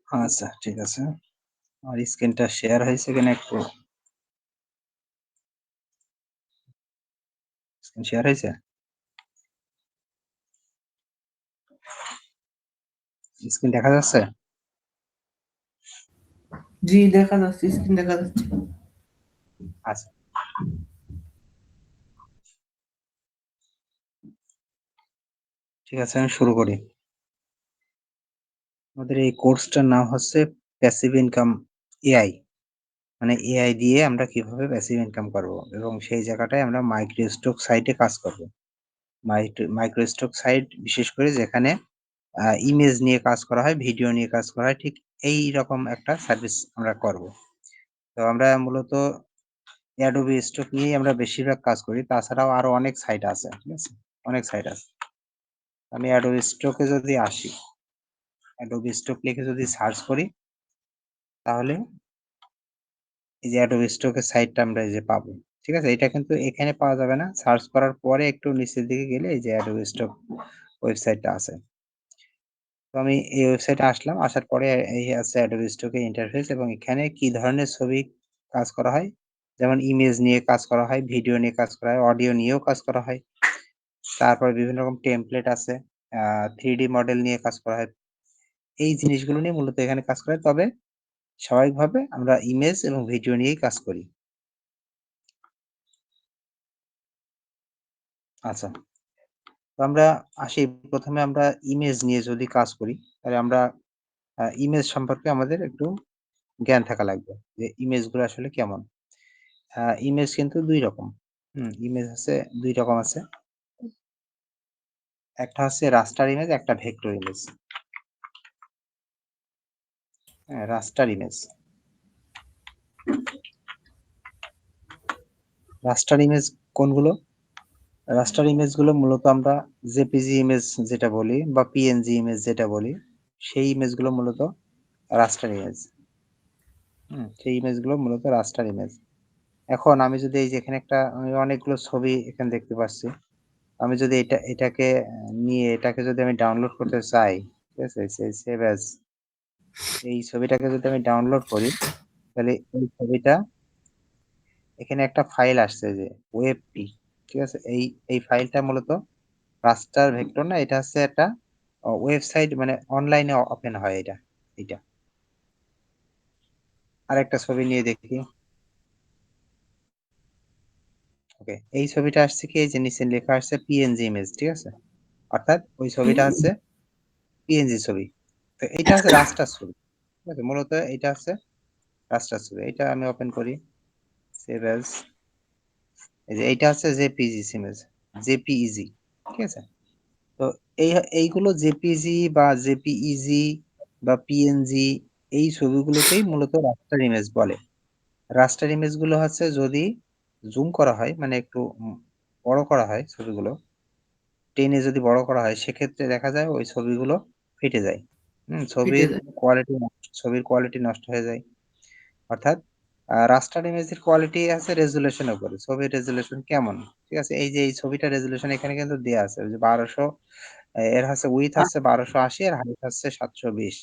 আচ্ছা, ঠিক আছে। আমার স্ক্রিনটা শেয়ার হয়েছে কিনা একটু স্ক্রিন শেয়ার হয়েছে? স্ক্রিন দেখা যাচ্ছে? জি, দেখা যাচ্ছে, স্ক্রিন দেখা যাচ্ছে। আচ্ছা, ঠিক আছে আমি শুরু করি। আমাদের এই কোর্সটার নাম হচ্ছে প্যাসিভ ইনকাম এআই। মানে এআই দিয়ে আমরা কিভাবে প্যাসিভ ইনকাম করব এবং সেই জায়গাটায় আমরা মাইক্রো স্টক সাইটে কাজ করব। মাইক্রো স্টক সাইট বিশেষ করে যেখানে ইমেজ নিয়ে কাজ করা হয়, ভিডিও নিয়ে কাজ করা হয় ঠিক এইরকম একটা সার্ভিস আমরা করব। তো আমরা মূলত Adobe Stock নিয়েই আমরা বেশিরভাগ কাজ করি। তাছাড়াও আরো অনেক সাইট আছে। ঠিক আছে? অনেক সাইট আছে। আমি Adobe Stock এ যদি আসি, Adobe Stock লিখে যদি সার্চ করি তাহলে এই যে Adobe Stock এর সাইটটা আমরা এই যে পাবো। ঠিক আছে? এটা কিন্তু এখানে পাওয়া যাবে না। সার্চ করার পরে একটু নিচের দিকে গেলে এই যে Adobe Stock ওয়েবসাইটটা আছে। তো আমি এই ওয়েবসাইটে আসলাম। আসার পরে এই আছে Adobe Stock এর ইন্টারফেস এবং এখানে কি ধরনের ছবি কাজ করা হয়? যেমন ইমেজ নিয়ে কাজ করা হয়, ভিডিও নিয়ে কাজ করা হয়, অডিও নিয়েও কাজ করা হয়। তারপর বিভিন্ন রকম টেমপ্লেট আছে। আ 3D মডেল নিয়ে কাজ করা হয়। এই জিনিসগুলো নিয়ে মূলত এখানে কাজ করা হয়। তবে স্বাভাবিকভাবে আমরা ইমেজ এবং ভিডিও নিয়েই কাজ করি। আচ্ছা। তো আমরা আসি ১ম এ আমরা ইমেজ নিয়ে যদি কাজ করি, তাহলে আমরা ইমেজ সম্পর্কে আমাদের একটু জ্ঞান থাকা লাগবে। যে ইমেজগুলো আসলে কেমন? ইমেজ কিন্তু ২ রকম। ইমেজ আছে ২ রকম আছে। একটা হচ্ছে রাস্টার ইমেজ, একটা ভেক্টর ইমেজ। হ্যাঁ? রাস্টার ইমেজ। রাস্টার ইমেজ কোনগুলো? রাস্টার ইমেজগুলো মূলত আমরা জেপিজি ইমেজ যেটা বলি বা পিএনজি ইমেজ যেটা বলি, সেই ইমেজগুলো মূলত রাস্টার ইমেজ। সেই ইমেজগুলো মূলত রাস্টার ইমেজ। এখন আমি যদি এই যে এখানে আমি অনেকগুলো ছবি এখানে দেখতে পাচ্ছি। আমি যদি এটাকে নিয়ে এটাকে যদি আমি ডাউনলোড করতে চাই, ঠিক আছে? সেভ অ্যাজ এই ছবিটাকে যদি আমি ডাউনলোড করি, তাহলে এই ছবিটা এখানে একটা ফাইল আসছে যে ওয়েবপি, ঠিক আছে? এই ফাইলটা মূলত রাস্টার ভেক্টর না, এটা হচ্ছে একটা ওয়েবসাইট মানে অনলাইনে ওপেন হয় এটা, এইটা। আরেকটা ছবি নিয়ে দেখি। ওকে। এই ছবিটা আসছে কি এই যে নিচে লেখা আসছে পিএনজি ইমেজ, ঠিক আছে? অর্থাৎ ওই ছবিটা হচ্ছে পিএনজি ছবি। তো এইটা হচ্ছে রাস্টার ছবি। ঠিক আছে? মূলত এইটা হচ্ছে রাস্টার ছবি। এইটা আমি ওপেন করি। সেভ অ্যাজ এই যে এইটা হচ্ছে জেপিইজি ইমেজ, জেপিইজি। ঠিক আছে? তো এই এইগুলো জেপিজি বা জেপিইজি বা পিএনজি এই ছবিগুলোকেই মূলত রাস্টার ইমেজ বলে। রাস্টার ইমেজ গুলো হচ্ছে যদি জুম করা হয় মানে একটু বড় করা হয় ছবিগুলো, টেনে যদি বড় করা হয় সেক্ষেত্রে দেখা যায় ওই ছবিগুলো ফেটে যায়। ফেটে ছবির যায়। ছবির কোয়ালিটি নষ্ট হয়ে যায়। অর্থাৎ রাস্টার ইমেজের কোয়ালিটি আছে রেজোলিউশন এর উপরে। ছবির রেজোলিউশন কেমন? ঠিক আছে? এই যে এই ছবিটার রেজোলিউশন এখানে কিন্তু দেয়া আছে। ওই যে ১২০০ এর হচ্ছে উইডথ আ আছে ১২৮০ আর হাইট হচ্ছে ৭২০।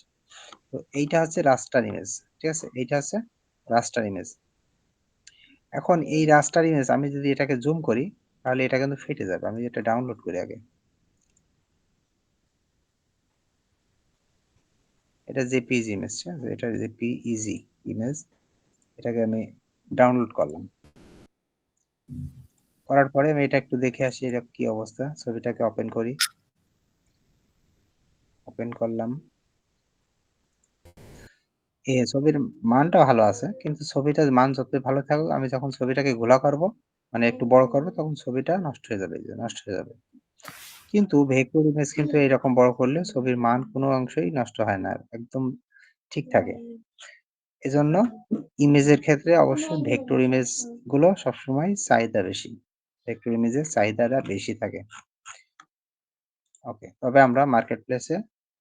তো এইটা হচ্ছে রাস্টার ইমেজ। ঠিক আছে? এইটা হচ্ছে রাস্টার ইমেজ। এখন এই রাস্টার ইমেজ আমি যদি এটাকে জুম করি, তাহলে এটা কিন্তু ফেটে যাবে। আমি এটা ডাউনলোড করি আগে। এটা জেপিইজি ইমেজ, ঠিক আছে? এটা জেপিইজি ইমেজ। এটাকে আমি ডাউনলোড করলাম। করার পরে আমি এটা একটু দেখে আসি এটা কি অবস্থা। ছবিটাকে ওপেন করি। ওপেন করলাম। ছবির মানটা ভালো আছে। কিন্তু ছবিটার মান যতই ভালো থাকুক, আমি যখন ছবিটাকে ঘোলা করব, মানে একটু বড় করব, তখন ছবিটা নষ্ট হয়ে যাবে। এই যে নষ্ট হয়ে যাবে। কিন্তু ভেক্টর ইমেজ কিন্তু এরকম বড় করলে ছবির মান কোনো অংশেই নষ্ট হয় না। একদম ঠিক থাকে। এজন্য ইমেজের ক্ষেত্রে অবশ্যই ভেক্টর ইমেজ গুলো সবসময় চাহিদা বেশি। ভেক্টর ইমেজের চাহিদাটা বেশি থাকে। ওকে। তবে আমরা মার্কেট প্লেসে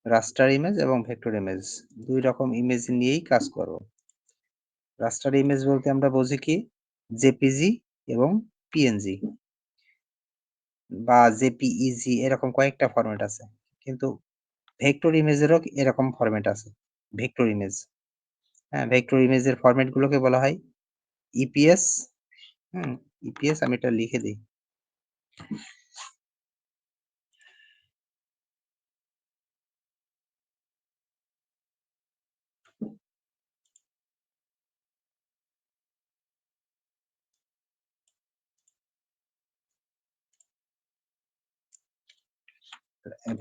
রাস্টার ইমেজ এবং ভেক্টর ইমেজ ২ রকম ইমেজ নিয়েই কাজ করব। রাস্টার ইমেজ বলতে আমরা বুঝি কি? জেপিজি এবং পিএনজি বা জেপিইজি এরকম কয়েকটা ফরমেট আছে। কিন্তু ভেক্টর ইমেজেরও এরকম ফরমেট আছে। Vector image. হ্যাঁ? ভেক্টর ইমেজের ফরমেট গুলোকে বলা হয় ইপিএস, হুম? ইপিএস আমি এটা লিখে দেই।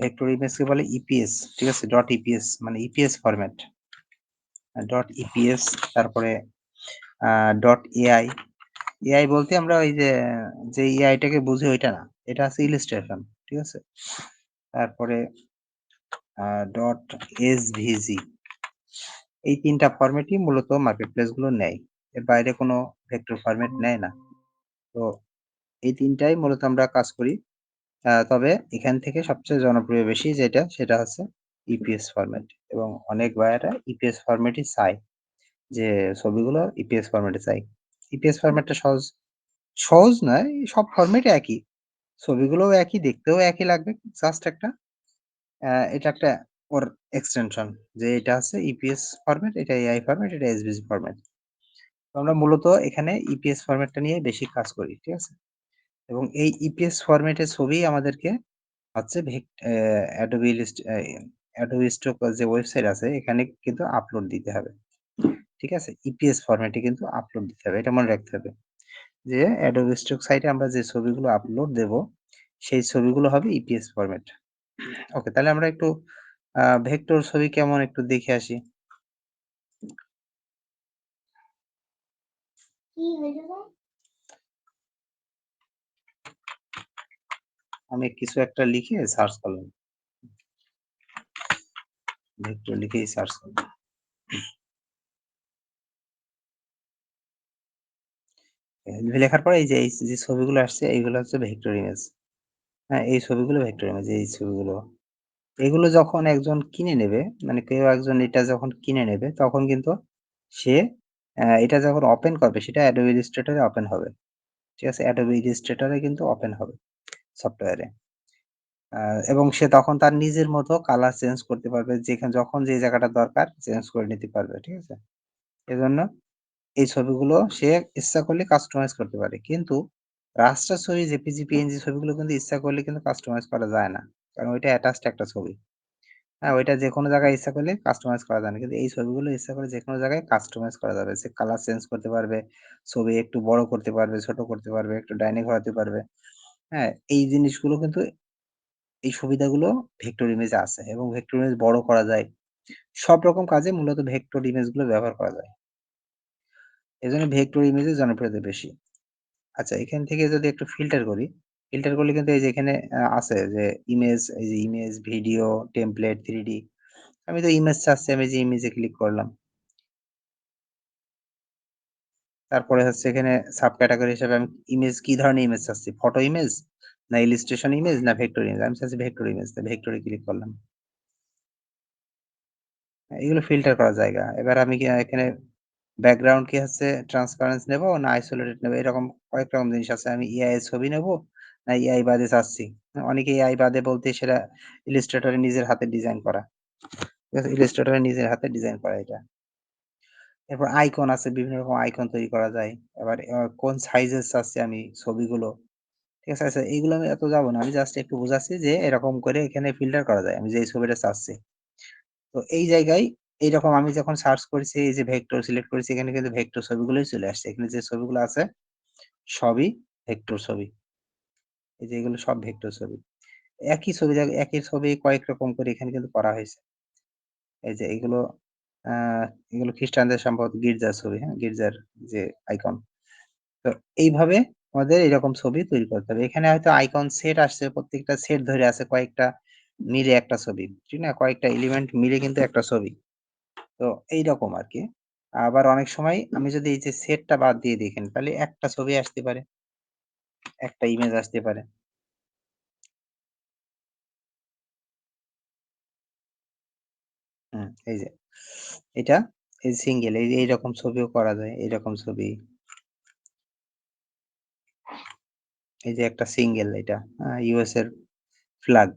ভেক্টর ইমেজকে বলে ইপিএস, ঠিক আছে? ডট ইপিএস মানে ইপিএস ফরমেট। ডট ইপিএস তারপরে আ ডট এআই। এআই বলতে আমরা ওই যে এআইটাকে বুঝি ওইটা না। এটা আছে ইলাস্ট্রেশন, ঠিক আছে? তারপরে ডট এসভিজি। এই ৩ টা ফরমেটই মূলত মার্কেটপ্লেস গুলো নেয়। এর বাইরে কোনো ভেক্টর ফরমেট নেয় না। তো এই ৩ টাই মূলত আমরা কাজ করি। তবে এখান থেকে সবচেয়ে জনপ্রিয় বেশি যেটা সেটা হচ্ছে ইপিএস ফরমেট এবং অনেক বায়াররা ইপিএস ফরমেটই চায় যে ছবিগুলো ইপিএস ফরমেটে চাই। ইপিএস ফরমেটটা সহজ, সহজ নয় সব ফরমেটই একই। ছবিগুলোও একই, দেখতেও একই লাগবে। জাস্ট একটা এটা একটা ওর এক্সটেনশন যে এটা হচ্ছে ইপিএস ফরমেট, এটা এআই ফরমেট, এটা এসভিজি ফরমেট। তো আমরা মূলত এখানে ইপিএস ফরমেটটা নিয়ে বেশি কাজ করি। ঠিক আছে? এবং এই ইপিএস ফরমেটের ছবি আমাদেরকে হচ্ছে Adobe Adobe Stock যে ওয়েবসাইট আছে এখানে কিন্তু আপলোড দিতে হবে। ঠিক আছে? ইপিএস ফরমেটে কিন্তু আপলোড দিতে হবে। এটা মনে রাখতে হবে। যে Adobe Stock সাইটে আমরা যে ছবিগুলো আপলোড দেব, সেই ছবিগুলো হবে ইপিএস ফরমেট। ওকে, তাহলে আমরা একটু ভেক্টর ছবি কেমন একটু দেখে আসি। আমি কিছু একটা লিখে সার্চ করলাম। ভেক্টর লিখেই সার্চ করলাম। লেখার পরে এই যে যে ছবিগুলো আসছে এইগুলো হচ্ছে ভেক্টর ইমেজ। হ্যাঁ, এই ছবিগুলো ভেক্টর ইমেজ এই ছবিগুলো। এগুলো যখন একজন কিনে নেবে, মানে কেউ একজন এটা যখন কিনে নেবে তখন কিন্তু সে এটা যখন ওপেন করবে সেটা Adobe Illustrator এ ওপেন হবে। ঠিক আছে? Adobe Illustrator এ কিন্তু ওপেন হবে সফটওয়্যারে। আ এবং সে তখন তার নিজের মতো কালার চেঞ্জ করতে পারবে। যখন যে জায়গাটা দরকার চেঞ্জ করে নিতে পারবে। ঠিক আছে? এজন্য এই ছবিগুলো সে ইচ্ছা করলে কাস্টমাইজ করতে পারে। কিন্তু রাস্টার ছবি, জেপিজি, পিএনজি ছবিগুলো কিন্তু ইচ্ছা করলে কিন্তু কাস্টমাইজ করা যায় না। কারণ ওইটা অ্যাটাচড একটা ছবি। হ্যাঁ, ওইটা যেকোনো জায়গায় ইচ্ছা করলে কাস্টমাইজ করা যায় না। কিন্তু এই ছবিগুলো ইচ্ছা করে যেকোনো জায়গায় কাস্টমাইজ করা যাবে। সে কালার চেঞ্জ করতে পারবে, ছবি একটু বড় করতে পারবে, ছোট করতে পারবে, একটু ডাইনে ঘোরাতে পারবে। হ্যাঁ? এই জিনিসগুলো কিন্তু এই সুবিধাগুলো ভেক্টর ইমেজে আছে এবং ভেক্টর ইমেজ বড় করা যায়। সব রকম কাজে মূলত ভেক্টর ইমেজগুলো ব্যবহার করা যায়। এজন্য ভেক্টর ইমেজের জনপ্রিয়তা বেশি। আচ্ছা, এখান থেকে যদি একটু ফিল্টার করি, ফিল্টার করলে কিন্তু এই যে এখানে আছে যে ইমেজ, এই যে ইমেজ, ভিডিও, টেমপ্লেট, 3D। আমি তো ইমেজ চাচ্ছি, আমি যে ইমেজে ক্লিক করলাম। তারপরে হচ্ছে এখানে সাব ক্যাটেগরি হিসেবে আমি ইমেজ কি ধরনের ইমেজ চাচ্ছি? ফটো ইমেজ, না ইলাস্ট্রেশন ইমেজ, না ভেক্টর ইমেজ? আমি চাচ্ছি ভেক্টর ইমেজ। তো ভেক্টরে ক্লিক করলাম। এগুলো ফিল্টার করার জায়গা। এবার আমি কি এখানে ব্যাকগ্রাউন্ড কি হচ্ছে ট্রান্সপারেন্স নেব না আইসোলেটেড নেব? এরকম কয়েক রকম জিনিস আছে। আমি এআই এর ছবি নেব না এআই বাদে চাচ্ছি। অনেকে এআই বাদে বলতে সেটা ইলাস্ট্রেটর এ নিজের হাতে ডিজাইন করা। ঠিক আছে? ইলাস্ট্রেটর এ নিজের হাতে ডিজাইন করা এটা। এরপর আইকন আছে, বিভিন্ন রকম আইকন তৈরি করা যায়। এবার কোন সাইজের চাচ্ছি আমি ছবিগুলো। ঠিক আছে? আচ্ছা, এইগুলো আমি এত যাব না। আমি জাস্ট একটু বুঝাচ্ছি যে এরকম করে এখানে ফিল্টার করা যায়। আমি যেই ছবিটা চাচ্ছি। তো এই জায়গায় এইরকম আমি যখন সার্চ করেছি এই যে ভেক্টর সিলেক্ট করেছি এখানে কিন্তু ভেক্টর ছবিগুলোই চলে আসছে। এখানে যে ছবিগুলো আছে সবই ভেক্টর ছবি। এই যে এগুলো সব ভেক্টর ছবি। একই ছবি কয়েক রকম করে এখানে কিন্তু করা হয়েছে। এই যে আ এগুলো খ্রিস্টানদের সম্ভবত গির্জার ছবি, হ্যাঁ? গির্জার যে আইকন। তো এইভাবে আমাদের এরকম ছবি তৈরি করতে হবে। এখানে হয়তো আইকন সেট আসছে, প্রত্যেকটা সেট ধরে আছে কয়েকটা মিলে একটা ছবি। ঠিক না? কয়েকটা এলিমেন্ট মিলে কিন্তু একটা ছবি। তো এইরকম আরকি। আবার অনেক সময় আমি যদি এই যে সেটটা বাদ দিয়ে দেখেন, তাহলে একটা ছবি আসতে পারে, একটা ইমেজ আসতে পারে। এই যে এটা এই সিঙ্গেল এই যে এইরকম ছবিও করা যায়। এইরকম ছবি। এই যে একটা সিঙ্গেল এটা ইউএস এর ফ্ল্যাগ।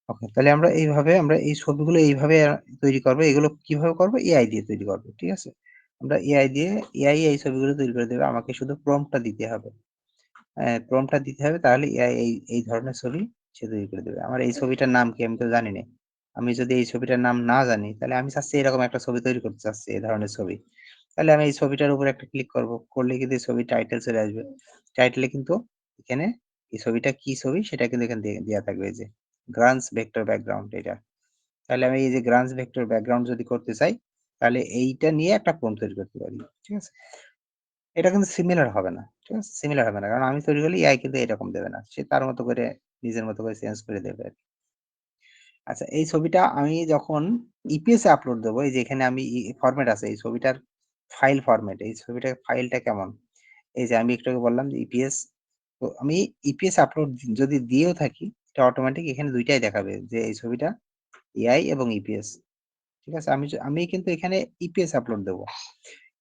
ওকে, তাহলে আমরা আমরা এই ছবিগুলো এইভাবে তৈরি করব। এগুলো কিভাবে করব? এআই দিয়ে তৈরি করব। ঠিক আছে? আমরা এআই এই ছবিগুলো তৈরি করে দেবে। আমাকে শুধু প্রম্পটটা দিতে হবে। প্রম্পটটা দিতে হবে, তাহলে এআই এই ধরনের ছবি সে তৈরি করে দেবে। আমার এই ছবিটার নাম কি? আমি তো জানি না। আমি যদি এই ছবিটার নাম না জানি, তাহলে আমি চাচ্ছি এরকম একটা ছবি তৈরি করতে চাচ্ছি, এই ধরনের ছবি। তাহলে আমি এই ছবিটার উপর একটা ক্লিক করব। করলে কিন্তু এই ছবির টাইটেল চলে আসবে। টাইটেলে কিন্তু এখানে এই ছবিটা কি ছবি সেটা কিন্তু এখানে দেয়া থাকবে, এই যে গ্রান্স ভেক্টর ব্যাকগ্রাউন্ড এটা। তাহলে আমি এই যে গ্রান্স ভেক্টর ব্যাকগ্রাউন্ড যদি করতে চাই, তাহলে এইটা নিয়ে একটা প্রম্পট তৈরি করতে পারি। ঠিক আছে? এটা কিন্তু সিমিলার হবে না। ঠিক আছে? সিমিলার হবে না। কারণ আমি তৈরি করলে এআই কিন্তু এরকম দেবে না। সে তার মতো করে নিজের মতো করে চেঞ্জ করে দেবে আরকি। আচ্ছা, এই ছবিটা আমি যখন ইপিএস এ আপলোড দেব, এই যে এখানে আমি ফরমেট আছে এই ছবিটার ফাইল ফরমেট। এই ছবিটার ফাইলটা কেমন? এই যে আমি একটু আগে বললাম যে ইপিএস। তো আমি ইপিএস আপলোড যদি দিয়েও থাকি, এটা অটোমেটিক এখানে ২ টাই দেখাবে যে এই ছবিটা এআই এবং ইপিএস। ঠিক আছে? আমি কিন্তু এখানে ইপিএস আপলোড দেব।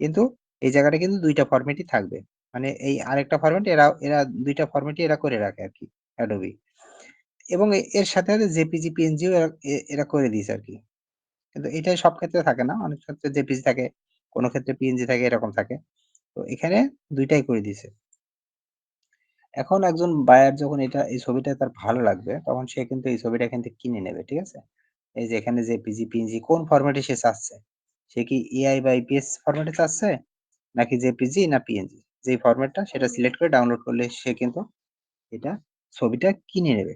কিন্তু এই জায়গাটা কিন্তু ২ টা ফরমেটই থাকবে। মানে এই আরেকটা ফরমেট এরা ২ টা ফরমেটই এরা করে রাখে আরকি Adobe। এবং এর সাথে জেপিজি, পিএনজিও এরা করে দিয়েছে আরকি। কিন্তু এটাই সব ক্ষেত্রে থাকে না। অনেক ক্ষেত্রে জেপিজি থাকে, কোন ক্ষেত্রে পিএনজি থাকে, এরকম থাকে। তো এখানে ২ টাই করে দিয়েছে। এখন একজন বায়ার যখন এই ছবিটা তার ভালো লাগবে, তখন সে কিন্তু এই ছবিটা এখান থেকে কিনে নেবে। ঠিক আছে? এই যে এখানে জেপিজি, পিএনজি কোন ফরমেটে সে চাচ্ছে? সে কি এআই বা ইপিএস ফরমেটে চাচ্ছে? নাকি জেপিজি না পিএনজি? যেই ফরমেটটা সেটা সিলেক্ট করে ডাউনলোড করলে সে কিন্তু এটা ছবিটা কিনে নেবে।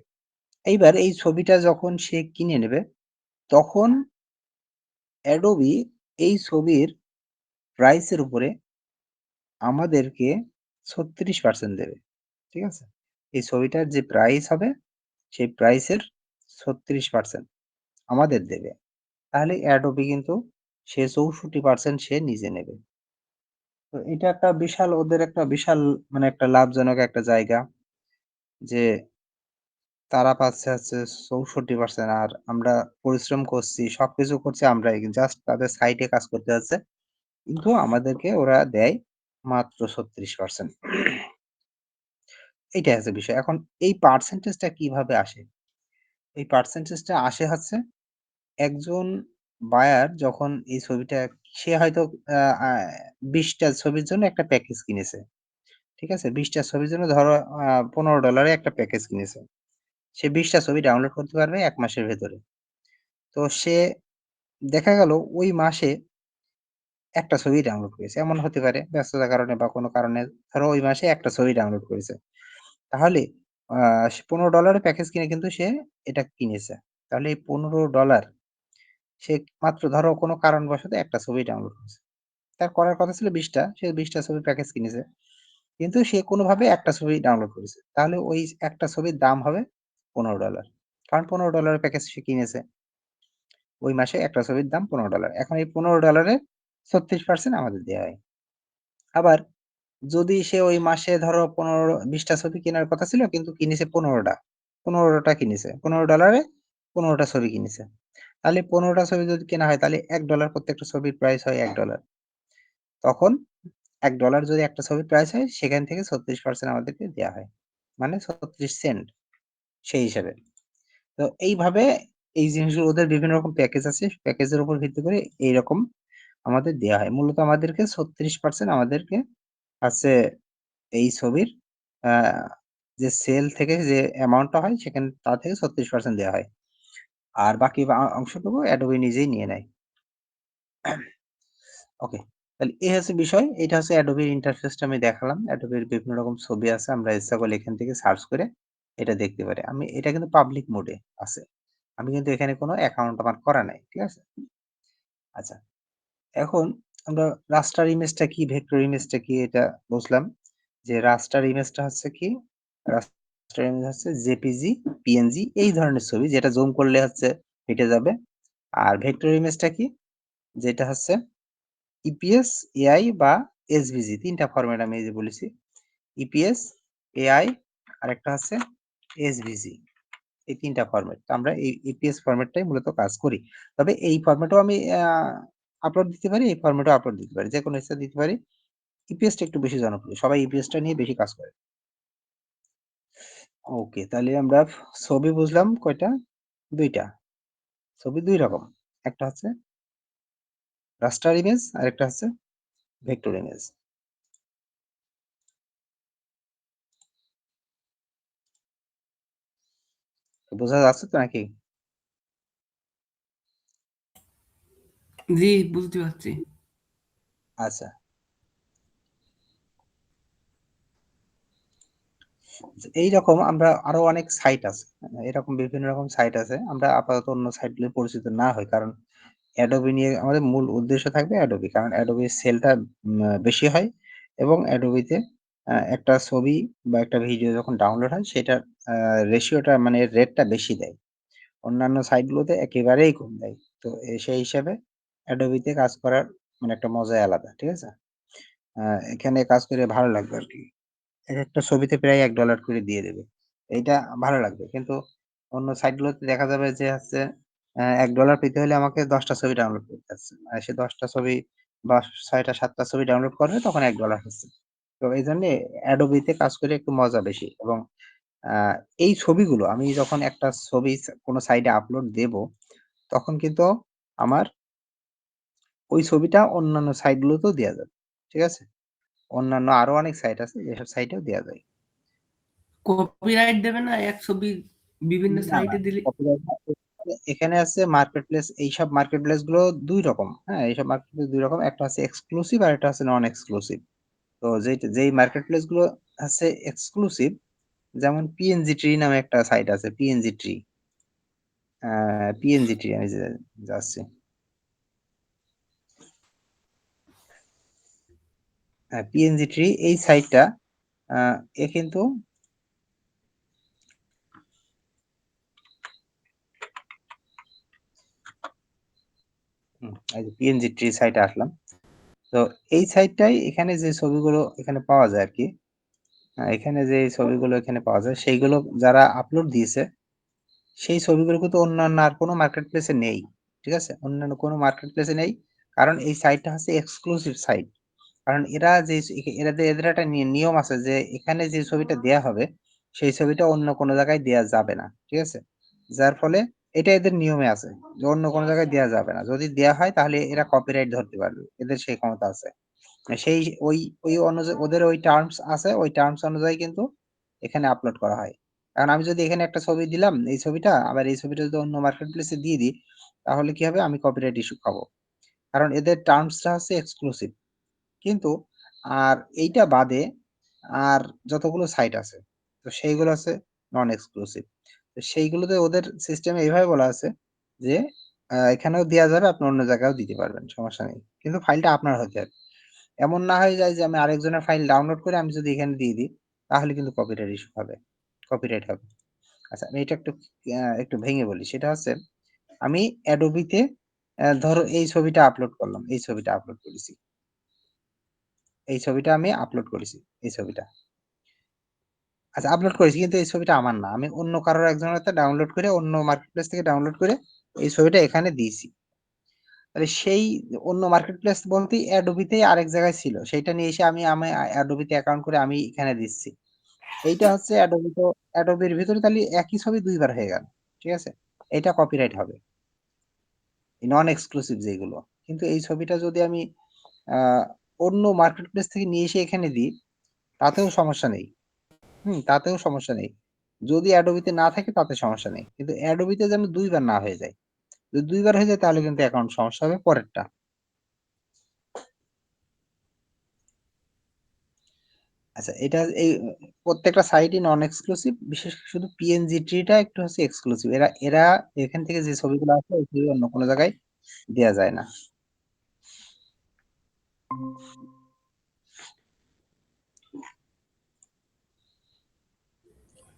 এইবার এই ছবিটা যখন সে কিনে নেবে, তখন Adobe এই ছবির প্রাইস এর উপরে আমাদেরকে ৩৬% দেবে। ঠিক আছে? এই ছবিটার যে প্রাইস হবে, সেই প্রাইসের ৩৬% আমাদের দেবে। তাহলে Adobe কিন্তু সে ৬৪% সে নিজে নেবে। তো এটা একটা বিশাল, ওদের একটা বিশাল মানে একটা লাভজনক একটা জায়গা, যে তারা পাচ্ছে হচ্ছে ৬৪%, আর আমরা পরিশ্রম করছি, সবকিছু করছি আমরাই। জাস্ট তাদের সাইটে কাজ করতে হচ্ছে। কিন্তু আমাদেরকে ওরা দেয় মাত্র ৩৬%। এইটাই হচ্ছে বিষয়। এখন এই পার্সেন্টেজটা কিভাবে আসে? এই পার্সেন্টেজটা আসে হচ্ছে একজন বায়ার যখন এই ছবিটা, সে হয়তো আ আ ২০ টা ছবির জন্য একটা প্যাকেজ কিনেছে। ঠিক আছে? ২০ টা ছবির জন্য ধরো $১৫ এ একটা প্যাকেজ কিনেছে। সে ২০ টা ছবি ডাউনলোড করতে পারবে ১ মাসের ভেতরে। তো সে দেখা গেল ওই মাসে একটা ছবি ডাউনলোড করেছে। এমন হতে পারে ব্যস্ততার কারণে বা কোনো কারণে, ধরো ওই মাসে একটা ছবি ডাউনলোড করেছে। তাহলে আ সে $১৫ এর প্যাকেজ কিনে কিন্তু সে এটা কিনেছে। তাহলে এই $১৫ সে মাত্র ধরো কোনো কারণবশত একটা ছবি ডাউনলোড করেছে। তার করার কথা ছিল ২০ টা, সে ২০ টা ছবির প্যাকেজ কিনেছে। কিন্তু সে কোনোভাবে একটা ছবি ডাউনলোড করেছে। তাহলে ওই একটা ছবির দাম হবে $১৫। কারণ $১৫ এর প্যাকেজ সে কিনেছে। ওই মাসে একটা ছবির দাম $১৫। এখন এই $১৫ এর ৩৬% আমাদের দেয়া হয়। আবার যদি সে ওই মাসে ধরো ১৫-২০ টা ছবি কেনার কথা ছিল কিন্তু কিনেছে ১৫ টা। ১৫ টা কিনেছে। $১৫ এ ১৫ টা ছবি কিনেছে। তাহলে ১৫ টা ছবি যদি কেনা হয়, তাহলে $১ প্রত্যেকটা ছবির প্রাইস হয় $১। তখন $১ যদি একটা ছবির প্রাইস হয়, সেখান থেকে ৩৬% আমাদেরকে দেয়া হয়। মানে ৩৬ সেন্ট সেই হিসাবে। তো এইভাবে এই জিনিসগুলো, ওদের বিভিন্ন রকম প্যাকেজ আছে। প্যাকেজের উপর ভিত্তি করে এইরকম আমাদের দেয়া হয়। মূলত আমাদেরকে ৩৬% আমাদেরকে আছে এই ছবির আ যে সেল থেকে যে অ্যামাউন্টটা হয়, সেখানে তা থেকে ৩৬% দেয়া হয়। আর বাকি অংশটুকু Adobe নিজেই নিয়ে নেয়। ওকে। তাহলে এই হচ্ছে বিষয়। এটা হচ্ছে Adobe এর ইন্টারফেসটা আমি দেখালাম। Adobe এর বিভিন্ন রকম ছবি আছে। আমরা ইচ্ছা করলে এখান থেকে সার্চ করে এটা দেখতে পারি। এটা কিন্তু পাবলিক মোড এ আছে। আমি কিন্তু এখানে কোনো অ্যাকাউন্ট আমার করা নাই। ঠিক আছে? আচ্ছা। এখন আমরা রাস্টার ইমেজটা কি, ভেক্টর ইমেজটা কি, এটা বুঝলাম। যে রাস্টার ইমেজটা হচ্ছে কি? রাস্টার ইমেজ হচ্ছে জেপিজি, পিএনজি এই ধরনের ছবি, যেটা জুম করলে হচ্ছে হেঁটে যাবে। আর ভেক্টর ইমেজটা কি? যেটা হচ্ছে ইপিএস, এআই বা এসভিজি, ৩ টা ফরমেট আমি এই যে বলেছি। ইপিএস, এআই আরেকটা হচ্ছে এসভিজি। এই ৩ টা ফরমেট। তো আমরা এই ইপিএস ফরমেটটাই মূলত কাজ করি। তবে এই ফরমেটেও আমি আপলোড দিতে পারি, এই ফরমেটেও আপলোড দিতে পারি। যেকোনো ইচ্ছা দিতে পারি। ইপিএসটা একটু বেশি জনপ্রিয়। সবাই ইপিএসটা নিয়ে বেশি কাজ করে। ওকে, তাহলে আমরা ছবি বুঝলাম কয়টা? 2টা ছবি 2 রকম। একটা হচ্ছে রাস্টার ইমেজ আরেকটা হচ্ছে ভেক্টর ইমেজ। বোঝা যাচ্ছে তো নাকি? জি, বুঝতে পারছি। আচ্ছা। এইরকম আমরা আরো অনেক সাইট আছে। এরকম বিভিন্ন রকম সাইট আছে। আমরা আপাতত অন্য সাইটগুলো পরিচিত না হই। কারণ Adobe নিয়ে আমাদের মূল উদ্দেশ্য থাকবে Adobe। কারণ Adobe এর সেলটা বেশি হয় এবং Adobe তে একটা ছবি বা একটা ভিডিও যখন ডাউনলোড হয় সেটার আ রেশিওটা মানে রেটটা বেশি দেয়। অন্যান্য সাইটগুলোতে একেবারেই কম দেয়। তো সেই হিসাবে Adobe তে কাজ করার মানে একটা মজাই আলাদা। ঠিক আছে? আ এখানে কাজ করে ভালো লাগবে আরকি। একেকটা ছবিতে প্রায় $১ করে দিয়ে দেবে। এইটা ভালো লাগবে। কিন্তু অন্য সাইটগুলোতে দেখা যাবে যে হচ্ছে $১ পেতে হলে আমাকে ১০ টা ছবি ডাউনলোড করতে হচ্ছে। সে ১০ টা ছবি বা ৬ টা ৭ টা ছবি ডাউনলোড করবে তখন $১ হচ্ছে। তো এইজন্যে Adobe তে কাজ করে একটু মজা বেশি এবং আ এই ছবিগুলো আমি যখন একটা ছবি কোনো সাইটে আপলোড দেব, তখন কিন্তু আমার ওই ছবিটা অন্যান্য সাইটগুলোতেও দেয়া যাবে। ঠিক আছে? অন্যান্য আরো অনেক সাইট আছে যেসব সাইটেও দেয়া যায়। কপিরাইট দেবে না এক ছবি বিভিন্ন না, না সাইটে দিলে? কপিরাইট না। এখানে আছে মার্কেট প্লেস এইসব মার্কেট প্লেস গুলো ২ রকম। হ্যাঁ? এইসব মার্কেট প্লেস ২ রকম। একটা হচ্ছে এক্সক্লুসিভ আর একটা হচ্ছে নন এক্সক্লুসিভ। তো যেই মার্কেট প্লেস গুলো আছে এক্সক্লুসিভ যেমন PNG Tree নামে একটা সাইট আছে PNG Tree। আ PNG Tree আমি যাচ্ছি। হ্যাঁ, PNG Tree এই সাইটটা আ এ কিন্তু এই যে PNG Tree সাইটে আসলাম। তো এই সাইটটাই এখানে যে ছবিগুলো এখানে পাওয়া যায় আরকি। এখানে যে ছবিগুলো এখানে পাওয়া যায় সেইগুলো যারা আপলোড দিয়েছে সেই ছবিগুলো কিন্তু অন্যান্য আর কোনো মার্কেট প্লেস এ নেই। ঠিক আছে? অন্যান্য কোনো মার্কেট প্লেস এ নেই। কারণ এই সাইটটা হচ্ছে এক্সক্লুসিভ সাইট। কারণ এরা যে এদের একটা নিয়ম আছে যে এখানে যে ছবিটা দেয়া হবে সেই ছবিটা অন্য কোনো জায়গায় দেয়া যাবে না। ঠিক আছে? যার ফলে এটা এদের নিয়মে আছে যে অন্য কোনো জায়গায় দেয়া যাবে না। যদি দেয়া হয় তাহলে এরা কপিরাইট ধরতে পারবে। এদের সেই ক্ষমতা আছে। সেই ওই ওই অনুযায়ী ওদের ওই টার্মস আছে। ওই টার্মস অনুযায়ী কিন্তু এখানে আপলোড করা হয়। কারণ আমি যদি এখানে একটা ছবি দিলাম, এই ছবিটা আবার এই ছবিটা যদি অন্য মার্কেট প্লেস এ দিয়ে দিই, তাহলে কি হবে? আমি কপিরাইট ইস্যু খাবো। কারণ এদের টার্মস টা হচ্ছে এক্সক্লুসিভ। কিন্তু আর এইটা বাদে আর যতগুলো সাইট আছে, তো সেইগুলো হচ্ছে নন এক্সক্লুসিভ। তো সেইগুলোতে ওদের সিস্টেমে এভাবে বলা আছে যে, এখানেও দেয়া যাবে, আপনি অন্য জায়গায়ও দিতে পারবেন। সমস্যা নেই। কিন্তু ফাইলটা আপনার হতে হবে। এমন না হয়ে যায় যে আমি আরেকজনের ফাইল ডাউনলোড করে আমি যদি এখানে দিয়ে দিই, তাহলে কিন্তু কপিরাইট ইস্যু হবে। কপিরাইট হবে। আচ্ছা আমি এটা একটু ভেঙে বলি। সেটা হচ্ছে আমি Adobe তে ধরো এই ছবিটা আপলোড করলাম। এই ছবিটা আপলোড করেছি। এই ছবিটা আমি আপলোড করেছি। এই ছবিটা। আচ্ছা আপলোড করেছি কিন্তু এই ছবিটা আমার না। আমি অন্য কারোর একজনের হাতে ডাউনলোড করে অন্য মার্কেট প্লেস থেকে ডাউনলোড করে এই ছবিটা এখানে দিয়েছি। তাহলে সেই অন্য মার্কেট প্লেস বলতেই Adobe তেই আরেক জায়গায় ছিল। সেইটা নিয়ে এসে আমি Adobe তে অ্যাকাউন্ট করে আমি এখানে দিচ্ছি। এইটা হচ্ছে Adobe এর ভিতরে তাহলে একই ছবি ২ বার হয়ে গেল। ঠিক আছে? এটা কপিরাইট হবে। নন এক্সক্লুসিভ যেগুলো। কিন্তু এই ছবিটা যদি আমি আ অন্য মার্কেট প্লেস থেকে নিয়ে এসে এখানে দিই, তাতেও সমস্যা নেই। তাতেও সমস্যা নেই। যদি Adobe তে না থাকে তাতে সমস্যা নেই। কিন্তু Adobe তে যেন ২ বার না হয়ে যায়। যদি ২ বার হয়ে যায় তাহলে কিন্তু অ্যাকাউন্ট সমস্যা হবে পরেরটা। আচ্ছা এটা এই প্রত্যেকটা সাইটই নন এক্সক্লুসিভ। বিশেষ করে শুধু PNG Tree টা একটু হচ্ছে এক্সক্লুসিভ। এরা এখান থেকে যে ছবিগুলো আসে ওই ছবি অন্য কোন জায়গায় দেয়া যায় না।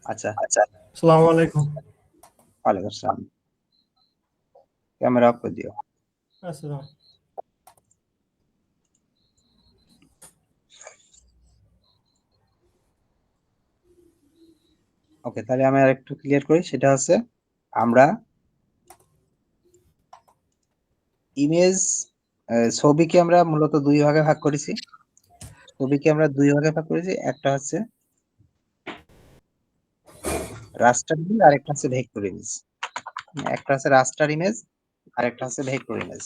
আচ্ছা। আচ্ছা। আসসালামু আলাইকুম। ওয়ালাইকুম আসসালাম। ক্যামেরা অফ করে দিও। আসসালাম। ওকে তাহলে আমি আরেকটু ক্লিয়ার করি সেটা হচ্ছে আমরা ইমেজ ছবিকে আমরা মূলত ২ ভাগে ভাগ করেছি। ছবিকে আমরা ২ ভাগে ভাগ করেছি। একটা হচ্ছে রাস্টার ইমেজ আরেকটা হচ্ছে ভেক্টর ইমেজ। একটা আছে রাস্টার ইমেজ আর একটা আছে ভেক্টর ইমেজ।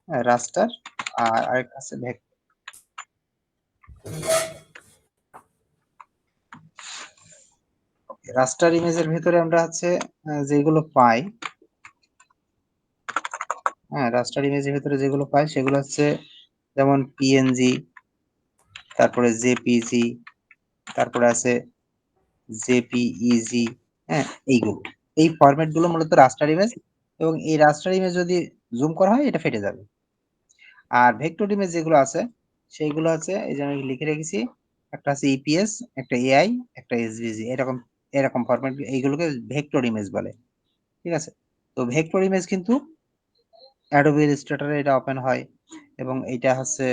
হ্যাঁ, রাস্টার আর আরেকটা আছে ভেক্টর। রাস্টার ইমেজের ভেতরে আমরা হচ্ছে যেগুলো পাই, হ্যাঁ রাস্টার ইমেজের ভেতরে যেগুলো পাই সেগুলো হচ্ছে যেমন পিএনজি, তারপরে জেপিজি, তারপরে আছে জেপিইজি, হ্যাঁ এইগুলো, এই ফরম্যাট গুলো মূলত রাস্টার ইমেজ, এবং এই রাস্টার ইমেজ যদি জুম করা হয় এটা ফেটে যাবে। আর ভেক্টর ইমেজ যেগুলো আছে সেইগুলো আছে এই যে আমি লিখে রেখেছি, একটা আছে ইপিএস, একটা এআই, একটা এসভিজি, এরকম এরকম ফরম্যাট, এইগুলোকে ভেক্টর ইমেজ বলে। ঠিক আছে, তো ভেক্টর ইমেজ কিন্তু অ্যাডোবি ইলাস্ট্রেটরে এটা ওপেন হয়, এবং এটা হচ্ছে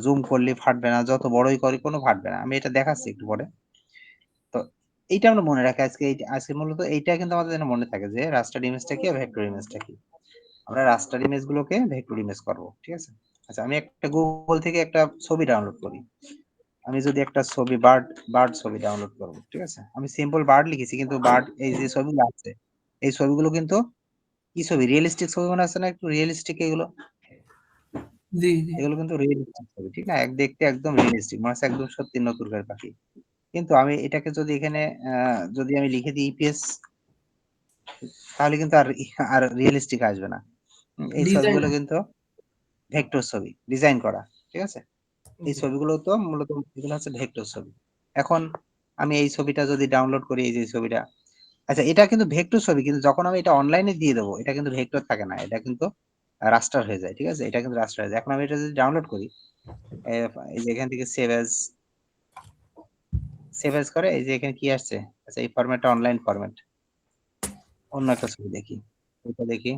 জুম করলে ফাটবে না, যত বড়ই করি কোনো ফাটবে না, আমি এটা দেখাচ্ছি একটু পরে। তো এইটা আমরা মনে রাখি আজকে, আজকে মূলত এইটা কিন্তু আমাদের যেন মনে থাকে যে রাস্টার ইমেজটা কি আর ভেক্টর ইমেজটা কি। আমরা রাস্টার ইমেজ গুলোকে ভেক্টর ইমেজ করবো, ঠিক আছে। আচ্ছা, আমি একটা গুগল থেকে একটা ছবি ডাউনলোড করি, আমি যদি একটা ছবি বার্ড বার্ড ছবি ডাউনলোড করবো, ঠিক আছে, আমি সিম্পল বার্ড লিখেছি কিন্তু বার্ড এই যে ছবিগুলো আছে এই ছবিগুলো কিন্তু কি ছবি, রিয়েলিস্টিক ছবি মনে আছে না, একটু রিয়েলিস্টিক এগুলো, জি জি এগুলো কিন্তু রিয়েলিস্টিক ছবি, ঠিক না, দেখতে একদম রিয়েলিস্টিক মনে হচ্ছে একদম সত্যি নতুনকার পাখি। কিন্তু আমি এটাকে যদি এখানে যদি আমি লিখে দিই ইপিএস, তাহলে কিন্তু আর আর রিয়েলিস্টিক আসবে না। এই ডিজাইন। ছবিগুলো কিন্তু ভেক্টর ছবি ডিজাইন করা, ঠিক আছে। এই জি ছবিগুলো তো মূলত এগুলো হচ্ছে ভেক্টর ছবি। এখন আমি এই ছবিটা যদি ডাউনলোড করি, এই যে ছবিটা, আচ্ছা এটা কিন্তু ভেক্টর ছবি, কিন্তু যখন আমি এটা অনলাইনে দিয়ে দেবো এটা কিন্তু ভেক্টর থাকে না, এটা কিন্তু রাস্টার হয়ে যায়, ঠিক আছে, এটা কিন্তু রাস্টার হয়ে যায়। এখন আমি এটা যদি ডাউনলোড করি, এই যে এখান থেকে সেভ এজ করে, এই যে এখানে কি আসছে, আচ্ছা এই ফরম্যাটটা অনলাইন ফরম্যাট, অন্য একটা ছবি দেখি, এটা দেখি,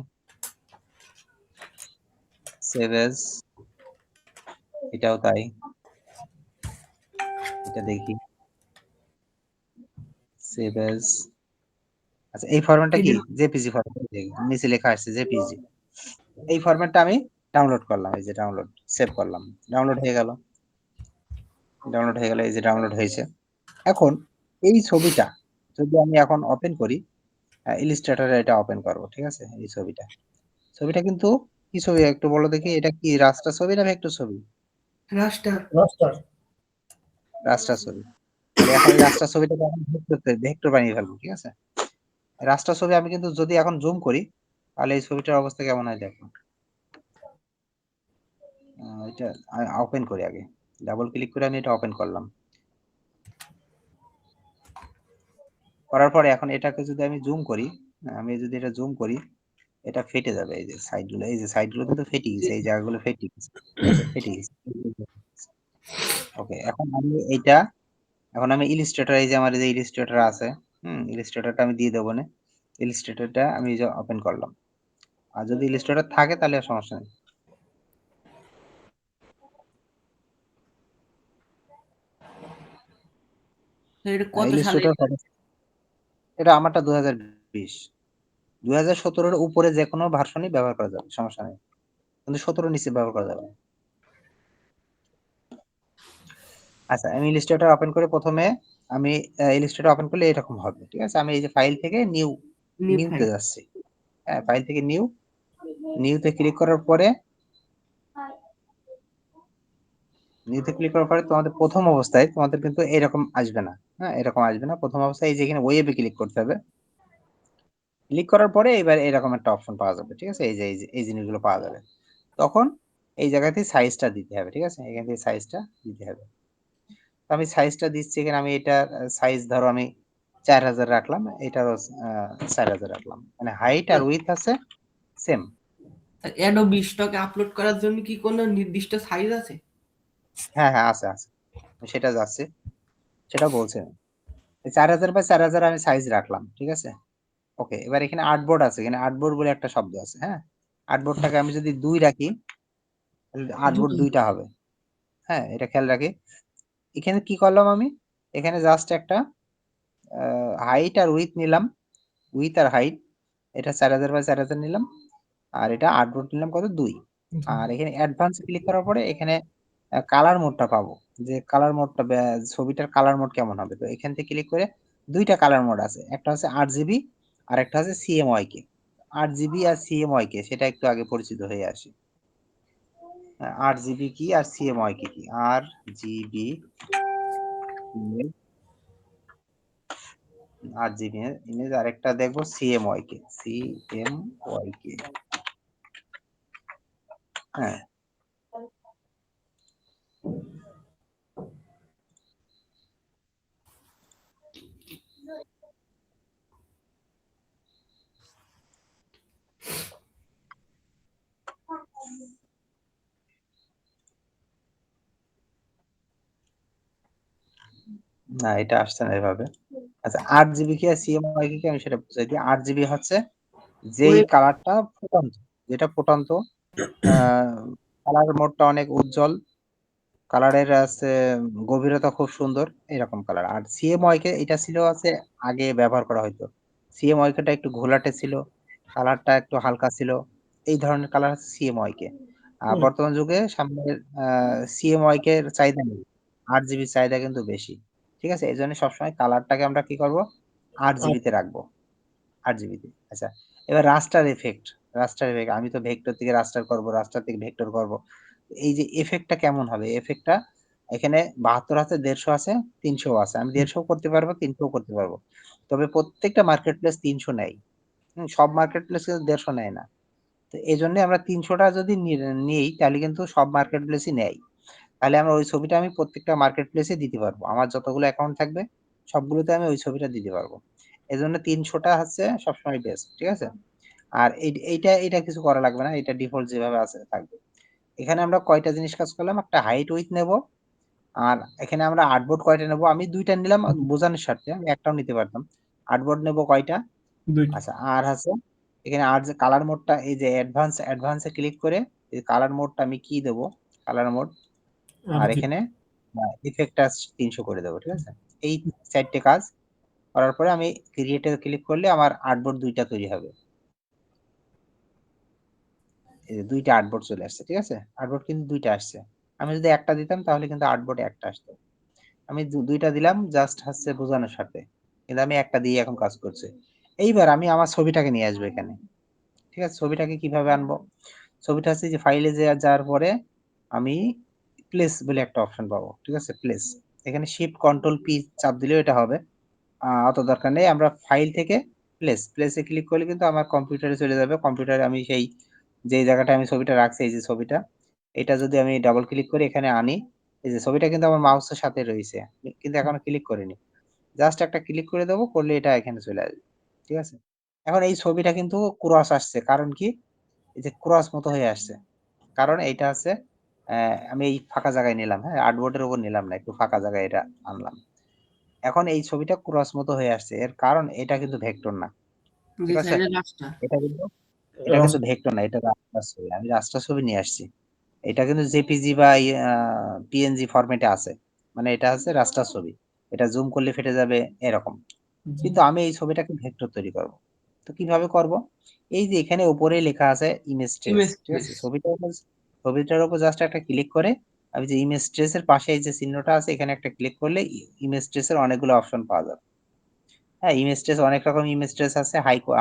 সেভ এজ, এটাও তাই, এটা দেখি, সেভ এজ, আচ্ছা এই ফরম্যাটটা কি এটা জেপিজি ফরম্যাট, নিচে লেখা আসছে জেপিজি, এই ফরম্যাটটা আমি ডাউনলোড করলাম, এই যে ডাউনলোড, সেভ করলাম, ডাউনলোড হয়ে গেল, ডাউনলোড হয়ে গেল, এই যে ডাউনলোড হয়েছে। এখন এই ছবিটা যদি আমি এখন ওপেন করি, ইলিস্ট্রেটরে এটা ওপেন করব, ঠিক আছে, এই ছবিটা, ছবিটা কিন্তু কি ছবি একটু বলো দেখি, এটা কি রাস্টার ছবি না ভেক্টর ছবি? রাস্টার। রাস্টার ছবি। তাহলে এখন এই রাস্টার ছবিটাকে এখন ভেক্টর বানিয়ে ফেলবো, ঠিক আছে। রাস্টার ছবি আমি কিন্তু যদি এখন জুম করি, তাহলে এই ছবিটার অবস্থা কেমন হয় দেখো। এটা ওপেন করি আগে, ডাবল ক্লিক করে আমি এটা ওপেন করলাম, করার পরে এখন এটাকে যদি আমি জুম করি, আমি যদি এটা জুম করি, এটা ফেটে যাবে, এই যে সাইড গুলো, এই যে সাইড গুলো কিন্তু ফেটে গেছে, এই জায়গাগুলো ফেটে গেছে, ঠিক আছে, ফেটে গেছে। ওকে, এখন আমি এইটা, এখন আমি ইলিস্ট্রেটর, এই যে আমার যে ইলিস্ট্রেটর আছে, ইলিস্ট্রেটরটা আমি দিয়ে দেবো না, ইলিস্ট্রেটরটা আমি যে ওপেন করলাম, আর যদি ইলিস্ট্রেটর থাকে তাহলে আর সমস্যা নেই। এটা কত সালে? ইলিস্ট্রেটর, এটা আমারটা 2020, 2017-এর উপরে যে কোনো ভার্সনই ব্যবহার করা যাবে, সমস্যা নেই, কিন্তু 17 নিচে ব্যবহার করা যাবে না। আচ্ছা, আমি ইলিস্ট্রেটর ওপেন করে প্রথমে আমি ইলিস্ট্রেটর ওপেন করলে এরকম হবে, ঠিক আছে, আমি এই যে ফাইল থেকে নিউ নিউতে ফাইল। যাচ্ছি, হ্যাঁ ফাইল থেকে নিউতে ক্লিক করার পরে, নিউতে ক্লিক করার পরে তোমাদের প্রথম অবস্থায় তোমাদের কিন্তু এরকম আসবে না, হ্যাঁ এরকম আসবে না, প্রথম অবস্থায় এই যে এখানে ওয়েবে ক্লিক করতে হবে, ক্লিক করার পরে এবার এরকম একটা অপশন পাওয়া যাবে, ঠিক আছে, এই জিনিসগুলো পাওয়া যাবে, তখন এই জায়গাতে সাইজটা দিতে হবে, ঠিক আছে, এখান থেকে সাইজটা দিতে হবে। তো আমি সাইজটা দিচ্ছি, এখানে আমি এটা সাইজ ধরো আমি 4000 রাখলাম, এটারও 4000 রাখলাম, মানে হাইট আর উইথ আছে সেম। অ্যাডোবি স্টকে আপলোড করার জন্য কি কোনো নির্দিষ্ট সাইজ আছে? হ্যাঁ হ্যাঁ আছে আছে, আমি সেটা যাচ্ছে, সেটা বলছে 4000 বাই 4000 আমি সাইজ রাখলাম, ঠিক আছে। ওকে, এবার এখানে আর্টবোর্ড আছে, এখানে আর্টবোর্ড বলে একটা শব্দ আছে, হ্যাঁ, আর্টবোর্ডটাকে আমি যদি 2 রাখি, তাহলে আর্টবোর্ড দুই। 2টা হবে, হ্যাঁ এটা খেয়াল রাখি। এখানে কি করলাম আমি, এখানে জাস্ট একটা হাইট আর উইথ নিলাম, উইথ আর হাইট, এটা 4000 বাই 4000 নিলাম, আর এটা আর্টবোর্ড নিলাম কত 2। আর এখানে অ্যাডভান্স ক্লিক করার পরে এখানে কালার মোডটা পাবো, যে কালার মোডটা ছবিটার কালার মোড কেমন হবে, তো এখান থেকে ক্লিক করে দুইটা কালার মোড আছে, একটা হচ্ছে 8 জিবি আর একটা হচ্ছে সিএমওয়াইকে। 8 জিবি আর সিএমওয়াইকে সেটা একটু আগে পরিচিত হয়ে আসি। 8 জিবি কি আর সিএমওয়াইকে কি? 8 জিবি 8 জিবি ইমেজ, আর একটা দেখবো সিএমওয়াইকে। সিএমওয়াইকে, হ্যাঁ। না, এটা আসছে না এভাবে। আচ্ছা, 8 জিবি কি আর সিএমওয়াইকে কি আমি সেটা বুঝাই দিই। 8 জিবি হচ্ছে যেই ওয়েব কালারটা ফুটন্ত, যেটা ফুটন্ত, কালার মোডটা অনেক উজ্জ্বল, কালারের আছে গভীরতা খুব সুন্দর, এরকম কালার। আর সিএমওয়াইকে এটা ছিল আছে আগে ব্যবহার করা হয়তো। সিএমওয়াইকেটা একটু ঘোলাটে ছিল, কালারটা একটু হালকা ছিল, এই ধরনের কালার হচ্ছে সিএমওয়াইকে। হুম, বর্তমান যুগে সামনের সিএমওয়াইকে এর চাহিদা নেই, 8 জিবির চাহিদা কিন্তু বেশি। ঠিক আছে, এই জন্য সবসময় কালারটাকে আমরা কি করব, 8 জিবিতে রাখবো। 8 জিবিতে। আচ্ছা, এবার রাস্টার এফেক্ট। রাস্টার এফেক্ট, আমি তো ভেক্টর থেকে রাস্টার করব, রাস্টার থেকে ভেক্টর করব। এই যে এফেক্টটা কেমন হবে, এফেক্টটা এখানে 72 আছে, 150 আছে, 300 আছে। আমি 150 করতে পারবো, 300 করতে পারবো। তবে প্রত্যেকটা মার্কেট প্লেস 300 নেয়। সব মার্কেট প্লেস কিন্তু 150 নেয় না। তো এই জন্য আমরা 300টা যদি নিই তাহলে কিন্তু সব মার্কেট প্লেসই নেয়। তাহলে আমরা ওই ছবিটা আমি প্রত্যেকটা মার্কেট প্লেসে দিতে পারবো। আমার যতগুলো অ্যাকাউন্ট থাকবে সবগুলোতে আমি ওই ছবিটা দিতে পারবো। এই জন্য 300টা হচ্ছে সবসময় বেস্ট। ঠিক আছে, আর এইটা কিছু করা লাগবে না, এটা ডিফল্ট যেভাবে আছে থাকবে। এখানে আমরা কয়টা জিনিস কাজ করলাম, একটা হাইট উইথ নেব, আর এখানে আমরা আর্টবোর্ড কয়টা নেব, আমি দুইটা নিলাম বোঝানোর স্বার্থে, আমি একটাও নিতে পারতাম। আর্টবোর্ড নেব কয়টা? দুইটা। আচ্ছা, আর আছে এখানে আর যে কালার মোডটা, এই যে অ্যাডভান্সে ক্লিক করে এই কালার মোডটা আমি কি দেব, কালার মোড। আর আর জি। এখানে ইফেক্টটা 300 করে দেবো। ঠিক আছে, এই 4টে কাজ করার পরে আমি ক্রিয়েটে ক্লিক করলে আমার আর্টবোর্ড দুইটা তৈরি হবে। এই যে দুইটা আর্টবোর্ড চলে আসছে। ঠিক আছে, আর্টবোর্ড কিন্তু দুইটা আসছে। আমি যদি একটা দিতাম তাহলে কিন্তু আর্টবোর্ড একটা আসতো। আমি দুইটা দিলাম জাস্ট হচ্ছে বোঝানোর সাথে, কিন্তু আমি একটা দিয়ে এখন কাজ করছি। এইবার আমি আমার ছবিটাকে নিয়ে আসবো এখানে। ঠিক আছে, ছবিটাকে কিভাবে আনবো? ছবিটা হচ্ছে যে ফাইলে যাওয়ার পরে আমি প্লেস বলে একটা অপশন পাবো। ঠিক আছে, প্লেস, এখানে শিফট কন্ট্রোল পি চাপ দিলেও এটা হবে। অত দরকার নেই, আমরা ফাইল থেকে প্লেসে ক্লিক করলে কিন্তু আমার কম্পিউটারে চলে যাবে। কম্পিউটারে আমি সেই যে জায়গাটা আমি ছবিটা রাখছি, এই যে ছবিটা, এটা যদি আমি ডাবল ক্লিক করে এখানে আনি, এই যে ছবিটা কিন্তু আমার মাউসের সাথে রয়েছে, কিন্তু এখনো ক্লিক করিনি। জাস্ট একটা ক্লিক করে দেবো, করলে এটা এখানে চলে আসবে। ঠিক আছে, এখন এই ছবিটা কিন্তু ক্রস আসছে, কারণ কি? এই যে ক্রস মতো হয়ে আসছে, কারণ এইটা আছে আমি এই ফাঁকা জায়গায় নিলাম, হ্যাঁ, আর্টবোর্ডের উপর নিলাম না, একটু ফাঁকা জায়গায় এটা আনলাম। এখন এই ছবিটা ক্রস মতো হয়ে আসছে, এর কারণ এটা কিন্তু ভেক্টর না। জি ঠিক আছে, স্যার, এটা রাস্টার। এটা কিন্তু এটা কিন্তু ভেক্টর না, এটা রাস্টার ছবি। আমি রাস্টার ছবি নিয়ে আসছি। এটা কিন্তু জেপিজি বা পিএনজি ফরম্যাটে আছে, মানে এটা হচ্ছে রাস্টার ছবি। এটা জুম করলে ফেটে যাবে এরকম। জি। কিন্তু আমি এই ছবিটাকে ভেক্টর তৈরি করব। তো কিভাবে করব? এই যে এখানে উপরে লেখা আছে ইমেজ ট্রেস। ইমেজ ঠিক ট্রেস। আছে, ছবিটার উপর জাস্ট একটা ক্লিক করে আমি যে ইমেজ ট্রেস এর পাশে এই যে চিহ্নটা আছে, এখানে একটা ক্লিক করলে ইমেজ ট্রেস এর অনেকগুলো অপশন পাওয়া যাবে। হ্যাঁ, ইমেজ ট্রেস অনেক রকম ইমেজ ট্রেস আছে,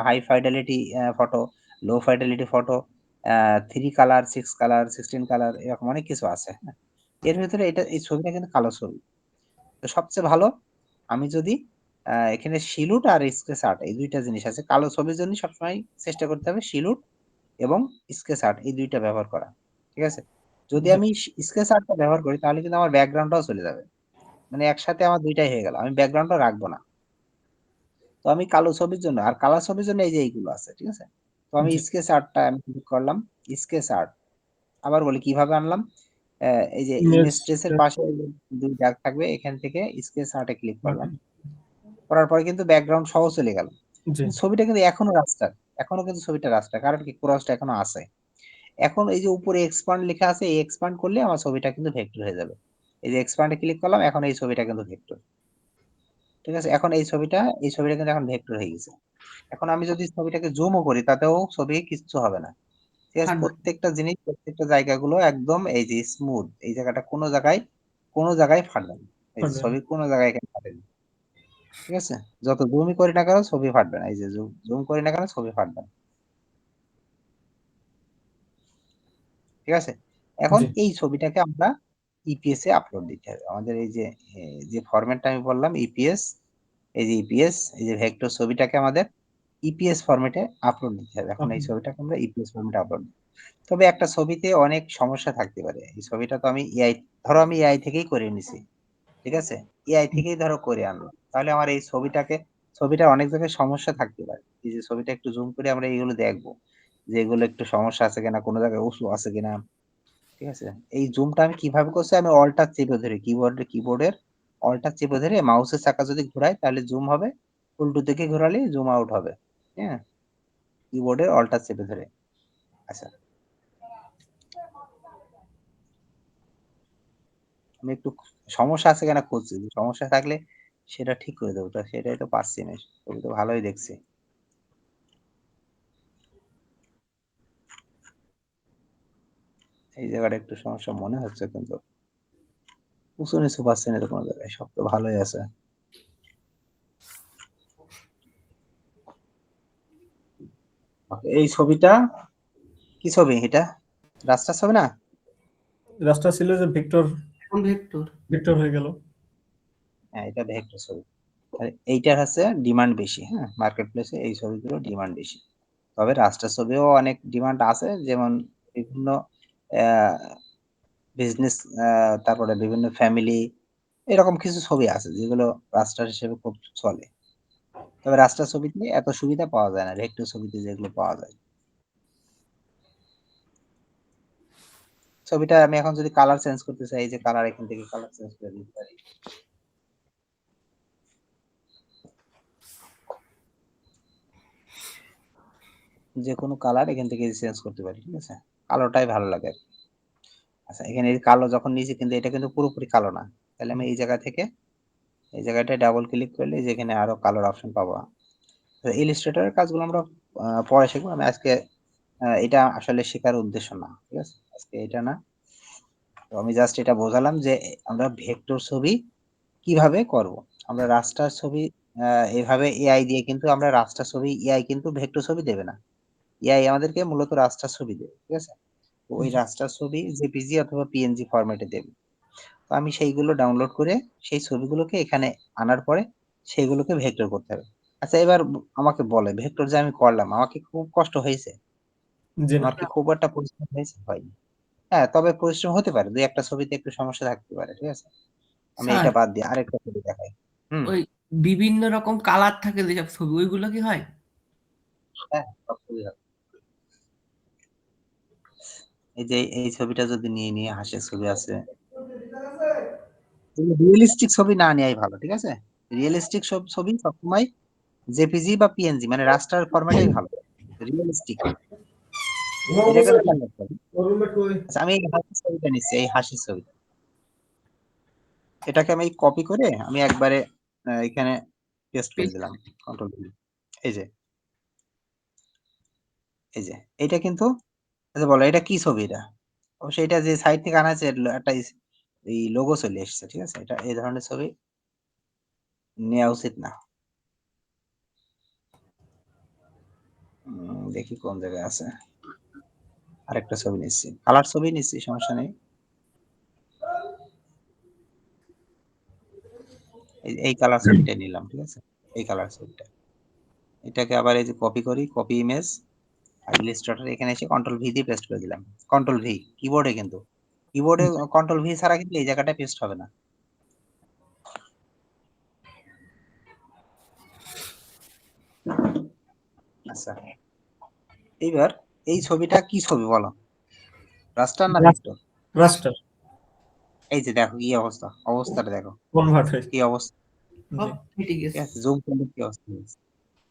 high fidelity photo, low fidelity photo, 3 colour, 6 colour, 16 colour, এরকম অনেক কিছু আছে। হ্যাঁ, এর ভিতরে এই ছবিটা কিন্তু কালো ছবি। তো সবচেয়ে ভালো আমি যদি এখানে শিলুট আর স্কেচ আর্ট, এই দুইটা জিনিস আছে কালো ছবির জন্য, সবসময় চেষ্টা করতে হবে শিলুট এবং স্কেচ আর্ট এই দুইটা ব্যবহার করা। ঠিক আছে, যদি জি। আমি স্কেচ আর্টটা ব্যবহার করি তাহলে কিন্তু আমার ব্যাকগ্রাউন্ডটাও চলে যাবে, মানে একসাথে আমার দুইটাই হয়ে গেল, আমি ব্যাকগ্রাউন্ডটা রাখবো না। তো আমি কালো ছবির জন্য আর কালার ছবির জন্য এই যে এইগুলো আছে। ঠিক আছে, তো আমি জি। স্কেচ আর্টটা আমি ক্লিক করলাম। স্কেচ আর্ট, আবার বলি কিভাবে আনলাম। এই যে ইমেজ ইমেজ ট্রেসের ট্রেস। পাশে এই যে দুই দাগ থাকবে, এখান থেকে স্কেচ আর্টে ক্লিক করলাম। করার পরে কিন্তু ব্যাকগ্রাউন্ড সহ চলে গেল। জি। কিন্তু ছবিটা কিন্তু এখনো রাস্টার, এখনো কিন্তু ছবিটা রাস্টার, কারণ কি ক্রসটা এখনো আছে। এখন এই যে উপরে এক্সপান্ড লেখা আছে, এই এক্সপান্ড করলে আমার ছবিটা কিন্তু ভেক্টর হয়ে যাবে। এই যে এক্সপান্ডে ক্লিক করলাম, এখন এই ছবিটা কিন্তু ভেক্টর। ঠিক আছে, এখন এই ছবিটা কিন্তু এখন ভেক্টর হয়ে গেছে। এখন আমি যদি ছবিটাকে জুমও করি তাতেও ছবি কিচ্ছু হবে না। ঠিক আছে, ফাটবে। প্রত্যেকটা জিনিস, প্রত্যেকটা জায়গাগুলো একদম এই যে স্মুথ, এই জায়গাটা কোনো জায়গায় ফাটবে না। এই যে ফাটবে না। ছবি কোনো জায়গায় এখানে ফাটেনি। ঠিক আছে? যত জুমই করি না কেন ছবি ফাটবে না। এই যে জুম করি না কেন ছবি ফাটবে না। ঠিক আছে? এখন জি। এই ছবিটাকে আমরা ইপিএস এ আপলোড দিতে হবে। আমাদের এই যে যে ফরম্যাটটা আমি বললাম ইপিএস, এই যে ইপিএস, এই যে ভেক্টর ছবিটাকে আমাদের ইপিএস ফরম্যাটে আপলোড দিতে হবে। এখন এই ছবিটাকে আমরা ইপিএস ফরম্যাটে আপলোড দিই। তবে একটা ছবিতে অনেক সমস্যা থাকতে পারে। এই ছবিটা তো আমি এআই, ধরো আমি এআই থেকেই করে নিছি। ঠিক আছে? এআই থেকেই ধরো করে আনলাম। তাহলে আমার এই ছবিটার অনেক জায়গায় সমস্যা থাকতে পারে। এই যে ছবিটা একটু জুম করে আমরা এইগুলো দেখবো। যে এগুলো একটু সমস্যা আছে কিনা, কোনো জায়গায় উঁচু আছে কিনা। ঠিক আছে? এই জুমটা আমি কিভাবে করছি, আমি অল্টার চেপে ধরে কিবোর্ডের অল্টার চেপে ধরে মাউসের চাকা যদি ঘোরাই তাহলে জুম হবে, উল্টো দিকে ঘোরালে জুম আউট হবে। হ্যাঁ, কিবোর্ডের অল্টার চেপে ধরে। আচ্ছা, আমি একটু সমস্যা আছে কিনা খুঁজছি, সমস্যা থাকলে সেটা ঠিক করে দেবো। তো সেটাই তো পারছি না, ছবি তো ভালোই দেখছি। এই জায়গাটা একটু সমস্যা মনে হচ্ছে, কিন্তু উঁচু নিচু পাচ্ছি না তো কোনো জায়গায়, সব তো ভালোই আছে। এই ছবিটা কি ছবি এটা? রাস্তার ছবি না? রাস্তা ছিল যে ভিক্টর, এখন ভেক্টর। ভিক্টর হয়ে গেল। হ্যাঁ, এটা ভেক্টর ছবি। আর এইটার হচ্ছে ডিমান্ড বেশি। হ্যাঁ, মার্কেট প্লেসে এই ছবিগুলো ডিমান্ড বেশি। তবে রাস্টার ছবিও অনেক ডিমান্ড আছে, যেমন বিভিন্ন বিজনেস, তারপরে বিভিন্ন ফ্যামিলি, এরকম কিছু ছবি আছে যেগুলো রাস্টার হিসেবে খুব চলে। তবে রাস্টার ছবিতে এত সুবিধা পাওয়া যায় না, ভেক্টর ছবিতে যেগুলো পাওয়া যায়। ছবিটা আমি এখন যদি কালার চেঞ্জ করতে চাই, এই যে কালার, এখান থেকে কালার চেঞ্জ করে দিতে পারি। যে কোনো কালার এখান থেকে চেঞ্জ করতে পারি। ঠিক আছে? কালোটাই ভালো লাগে আর কি। আচ্ছা, এখানে এই কালো যখন নিয়েছি, কিন্তু এটা কিন্তু পুরোপুরি কালো না। তাহলে আমি এই জায়গা থেকে এই জায়গাটায় ডাবল ক্লিক করলে যেখানে আরো কালার অপশন পাবো। ইলিস্ট্রেটরের কাজগুলো আমরা পরে শিখবো। আমি আজকে এটা আসলে শেখার উদ্দেশ্য না। ঠিক আছে? আজকে এটা না, তো আমি জাস্ট এটা বোঝালাম যে আমরা ভেক্টর ছবি কিভাবে করব। আমরা রাস্টার ছবি এভাবে এআই দিয়ে, কিন্তু আমরা রাস্টার ছবি, এআই কিন্তু ভেক্টর ছবি দেবে না। এআই আমাদেরকে মূলত রাস্টার ছবি দেবে। ঠিক আছে? তো ওই জি। রাস্টার ছবি জেপিজি অথবা পিএনজি ফরম্যাটে দেবে। তো আমি সেইগুলো ডাউনলোড করে সেই ছবিগুলোকে এখানে আনার পরে সেইগুলোকে ভেক্টর করতে হবে। আচ্ছা, এবার আমাকে বলে, ভেক্টর যে আমি করলাম, আমাকে খুব কষ্ট হয়েছে? জি না। আমার কি খুব একটা পরিশ্রম হয়েছে? হয়নি। হ্যাঁ, তবে পরিশ্রম হতে পারে, দুই একটা ছবিতে একটু সমস্যা থাকতে পারে। ঠিক আছে? আমি স্যার, এটা বাদ দিয়ে আরেকটা ছবি দেখাই। হুম। ওই বিভিন্ন রকম কালার থাকে যেসব ছবি, ওইগুলো কি হয়? হ্যাঁ, সব ছবি হবে। এই যে এই ছবিটা যদি নিয়ে হাসির ছবি আছে, রিয়েলিস্টিক ছবি না নেওয়াই ভালো। ঠিক আছে? রিয়েলিস্টিক সব ছবি সবসময় জেপিজি বা পিএনজি, মানে রাস্টার ফরম্যাটেই ভালো। রিয়েলিস্টিক, এটা কিন্তু খেয়াল রাখতে হবে। আচ্ছা, আমি এই হাসির ছবিটা নিচ্ছি, এই হাসির ছবি, এটাকে আমি কপি করে আমি একবারে এখানে পেস্ট করে দিলাম, কন্ট্রোল ভি। এই যে, এই যে এটা কিন্তু, আচ্ছা বলো এটা কি ছবি? এটা অবশ্যই এটা যে সাইড থেকে আনা হয়েছে, একটা এই লোগো চলে এসেছে। ঠিক আছে? এটা এই ধরনের ছবি নেওয়া উচিত না। দেখি কোন জায়গায় আছে। আরেকটা ছবি নিচ্ছি, কালার ছবি নিচ্ছি, সমস্যা নেই। এই কালার ছবিটা নিলাম। ঠিক আছে? এই কালার ছবিটা, এটাকে আবার এই যে কপি করি, কপি ইমেজ, আর ইলিস্ট্রেটর এখানে এসে কন্ট্রোল ভি দিয়ে পেস্ট করে দিলাম। কন্ট্রোল ভি কিবোর্ডে, কিন্তু কিবোর্ডে কন্ট্রোল ভি ছাড়া কিন্তু এই জায়গাটা পেস্ট হবে না। আচ্ছা, এইবার এই ছবিটা কি ছবি বলো? রাস্টার না ভেক্টর? রাস্টার এই যে দেখো কি অবস্থা, অবস্থাটা দেখো কনভার্ট হয়েছে। কি অবস্থা। ও, জি। কেটে ঠিক গেছে। আছে? জুম করলে কি অবস্থা হয়েছে।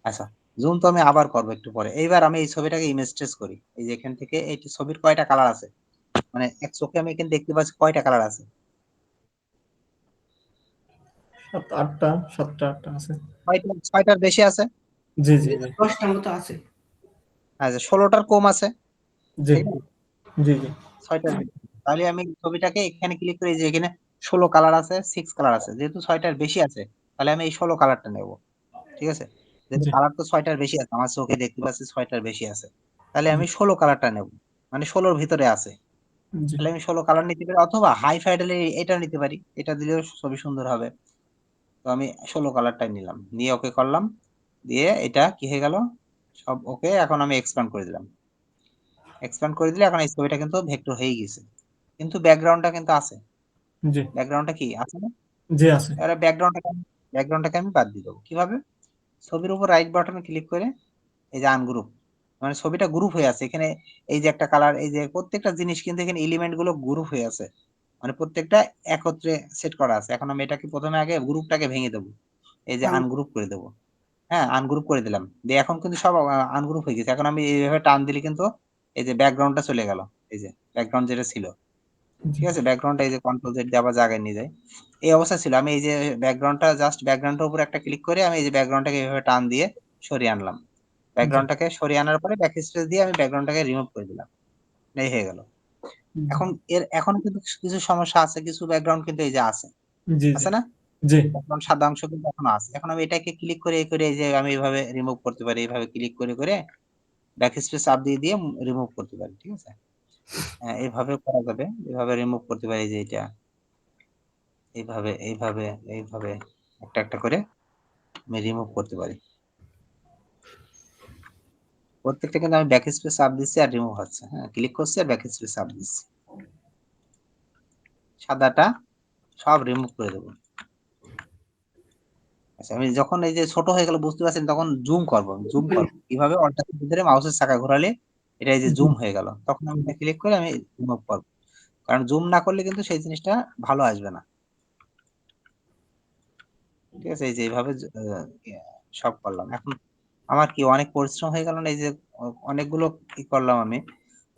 আচ্ছা, জুম তো আমি আবার করবো একটু পরে। এইবার আমি এই ছবিটাকে ইমেজ ট্রেস করি। এই যে এখান থেকে এই ছবির কয়টা কালার আছে, মানে এক চোখে আমি এখানে দেখতে পাচ্ছি কয়টা কালার আছে? সাতটা আটটা আছে। ছয়টার বেশি আছে। জি জি জি 10টার মতো আছে। আচ্ছা, 16টার কম আছে। জি ঠিক না? জি জি। ছয়টার বেশি। তাহলে আমি ছবিটাকে এখানে ক্লিক করে, যে এখানে 16 কালার আছে, 6 কালার আছে, যেহেতু ছয়টার বেশি আছে, তাহলে আমি এই 16 কালারটা নেব। ঠিক আছে? যেহেতু জি কালার তো 6টার বেশি আছে। আমার চোখে দেখতে পাচ্ছি 6টার বেশি আছে। তাহলে জি আমি 16 কালারটা নেব। মানে 16 র ভিতরে আছে। জি তাহলে আমি 16 কালার নিতে পারি অথবা হাই ফাইডাল এটা নিতে পারি। এটা দিলেও ছবি সুন্দর হবে। তো আমি 16 কালারটাই নিলাম। নিয়ে ওকে করলাম। দিয়ে এটা কি হয়ে গেল? সব ওকে। এখন আমি এক্সপ্যান্ড করে দিলাম। এক্সপ্যান্ড করে দিলে এখন এই ছবিটা কিন্তু ভেক্টর হয়েই গেছে। কিন্তু ব্যাকগ্রাউন্ডটা কিন্তু আছে। জি ব্যাকগ্রাউন্ডটা কি আছে না? জি আছে। এবারে ব্যাকগ্রাউন্ডটাকে আমি বাদ দিয়ে দেবো। কিভাবে? ছবির উপর রাইট বাটনে ক্লিক করে এই যে আনগ্রুপ, মানে ছবিটা গ্রুপ হয়ে আছে। এখানে এই যে একটা কালার, এই যে প্রত্যেকটা জিনিস কিন্তু এখানে এলিমেন্ট গুলো গ্রুপ হয়ে আছে। মানে প্রত্যেকটা একত্রে সেট করা আছে। এখন আমি এটাকে প্রথমে আগে গ্রুপটাকে ভেঙে দেবো। এই যে আন- আনগ্রুপ করে দেবো। হ্যাঁ, আনগ্রুপ করে দিলাম। দিয়ে এখন কিন্তু সব আনগ্রুপ হয়ে গেছে। এখন আমি এইভাবে টান দিলে কিন্তু এই যে ব্যাকগ্রাউন্ডটা চলে গেল। এই যে ব্যাকগ্রাউন্ড যেটা ছিল, জি ঠিক আছে? ব্যাকগ্রাউন্ডটা এই যে কন্ট্রোল জেড দিয়ে আবার জায়গায় নিয়ে যায়। এই অবস্থা ছিল। আমি এই যে ব্যাকগ্রাউন্ডের উপর একটা ক্লিক করে আমি এই যে ব্যাকগ্রাউন্ডটাকে এইভাবে টান দিয়ে সরিয়ে আনলাম। জি ব্যাকগ্রাউন্ডটাকে সরিয়ে আনার পরে ব্যাক স্পেস দিয়ে আমি ব্যাকগ্রাউন্ডটাকে রিমুভ করে দিলাম। এই হয়ে গেল। জি এখনো কিন্তু কিছু সমস্যা আছে। কিছু ব্যাকগ্রাউন্ড কিন্তু এই যে আছে। জি জি আছে না? জি ব্যাকগ্রাউন্ড সাদা অংশ কিন্তু এখনো আছে। এখন আমি এটাকে ক্লিক করে এই যে আমি এভাবে রিমুভ করতে পারি। এইভাবে ক্লিক করে ব্যাক স্পেস চাপ দিয়ে রিমুভ করতে পারি। ঠিক আছে? হ্যাঁ, এভাবে করা যাবে। এভাবে রিমুভ করতে পারি যে এটা। এইভাবে একটা করে আমি রিমুভ করতে পারি। প্রত্যেকটা কিন্তু আমি ব্যাক স্পেস চাপ দিচ্ছি আর রিমুভ হচ্ছে। হ্যাঁ, ক্লিক করছি আর ব্যাক স্পেস চাপ দিচ্ছি। সাদাটা সব রিমুভ করে দেবো। আচ্ছা, আমি যখন এই যে ছোট হয়ে গেল বুঝতে পারছেন, তখন জুম করব। কিভাবে? অল্টার কি ধরে মাউসের চাকা ঘোরালে এটা এই যে জি জুম হয়ে গেল। তখন আমি এটা ক্লিক করে আমি রিমুভ করব। কারণ জুম না করলে কিন্তু সেই জিনিসটা ভালো আসবে না। ঠিক আছে? এই যে এইভাবে সব করলাম। এখন আমার কি অনেক পরিশ্রম হয়ে গেল না? এই যে অনেকগুলো কি করলাম আমি।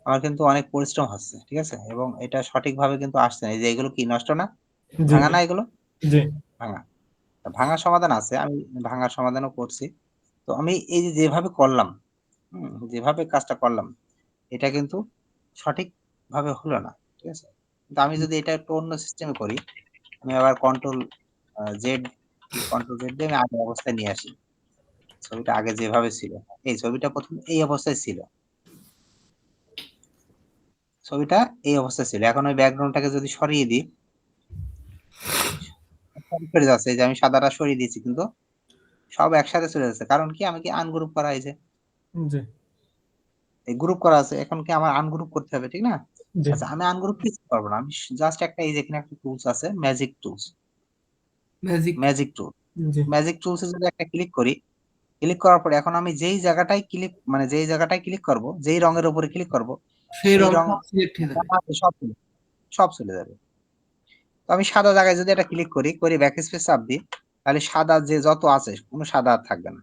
আমার কিন্তু অনেক পরিশ্রম হচ্ছে। ঠিক আছে? এবং এটা সঠিকভাবে কিন্তু আসছে না। এই যে এগুলো কি নষ্ট না? জি ভাঙা জি না এগুলো? জি ভাঙা। ভাঙার সমাধান আছে। আমি ভাঙার সমাধানও করছি। তো আমি এই যে যেভাবে করলাম, যেভাবে কাজটা করলাম, এটা কিন্তু সঠিকভাবে হলো না। ঠিক আছে? কিন্তু আমি যদি এটা একটু অন্য সিস্টেমে করি, আমি আবার কন্ট্রোল জেড দিয়ে আমি আগের অবস্থায় নিয়ে আসি। ছবিটা আগে যেভাবে ছিল। এই ছবিটা ১ম এই অবস্থায় ছিল। ছবিটা এই অবস্থায় ছিল। এখন ওই ব্যাকগ্রাউন্ডটাকে যদি সরিয়ে দিই, সব সরে যাচ্ছে। এই যে আমি সাদাটা সরিয়ে দিয়েছি কিন্তু সব একসাথে চলে যাচ্ছে। কারণ কি? আমি কি আনগ্রুপ করা হয়েছে। জি এই গ্রুপ করা আছে। এখন কি আমার আনগ্রুপ করতে হবে, ঠিক না? জি আচ্ছা, আমি আনগ্রুপ কিছু করব না। আমি জাস্ট একটা এই যে এখানে একটা টুলস আছে, magic tools. Magic. Magic tool. G magic tools এ যদি একটা ক্লিক করি, ক্লিক করার পরে এখন আমি যেই জায়গাটায় ক্লিক করব, যেই রঙের উপরে ক্লিক করব, সেই সেই রং রং সব সিলেক্ট হয়ে যাবে। সব চলে যাবে। তো আমি সাদা জায়গায় যদি এটা ক্লিক করি ব্যাক স্পেস চাপ দিই, তাহলে সাদা যে যত আছে কোনো সাদা আর থাকবে না।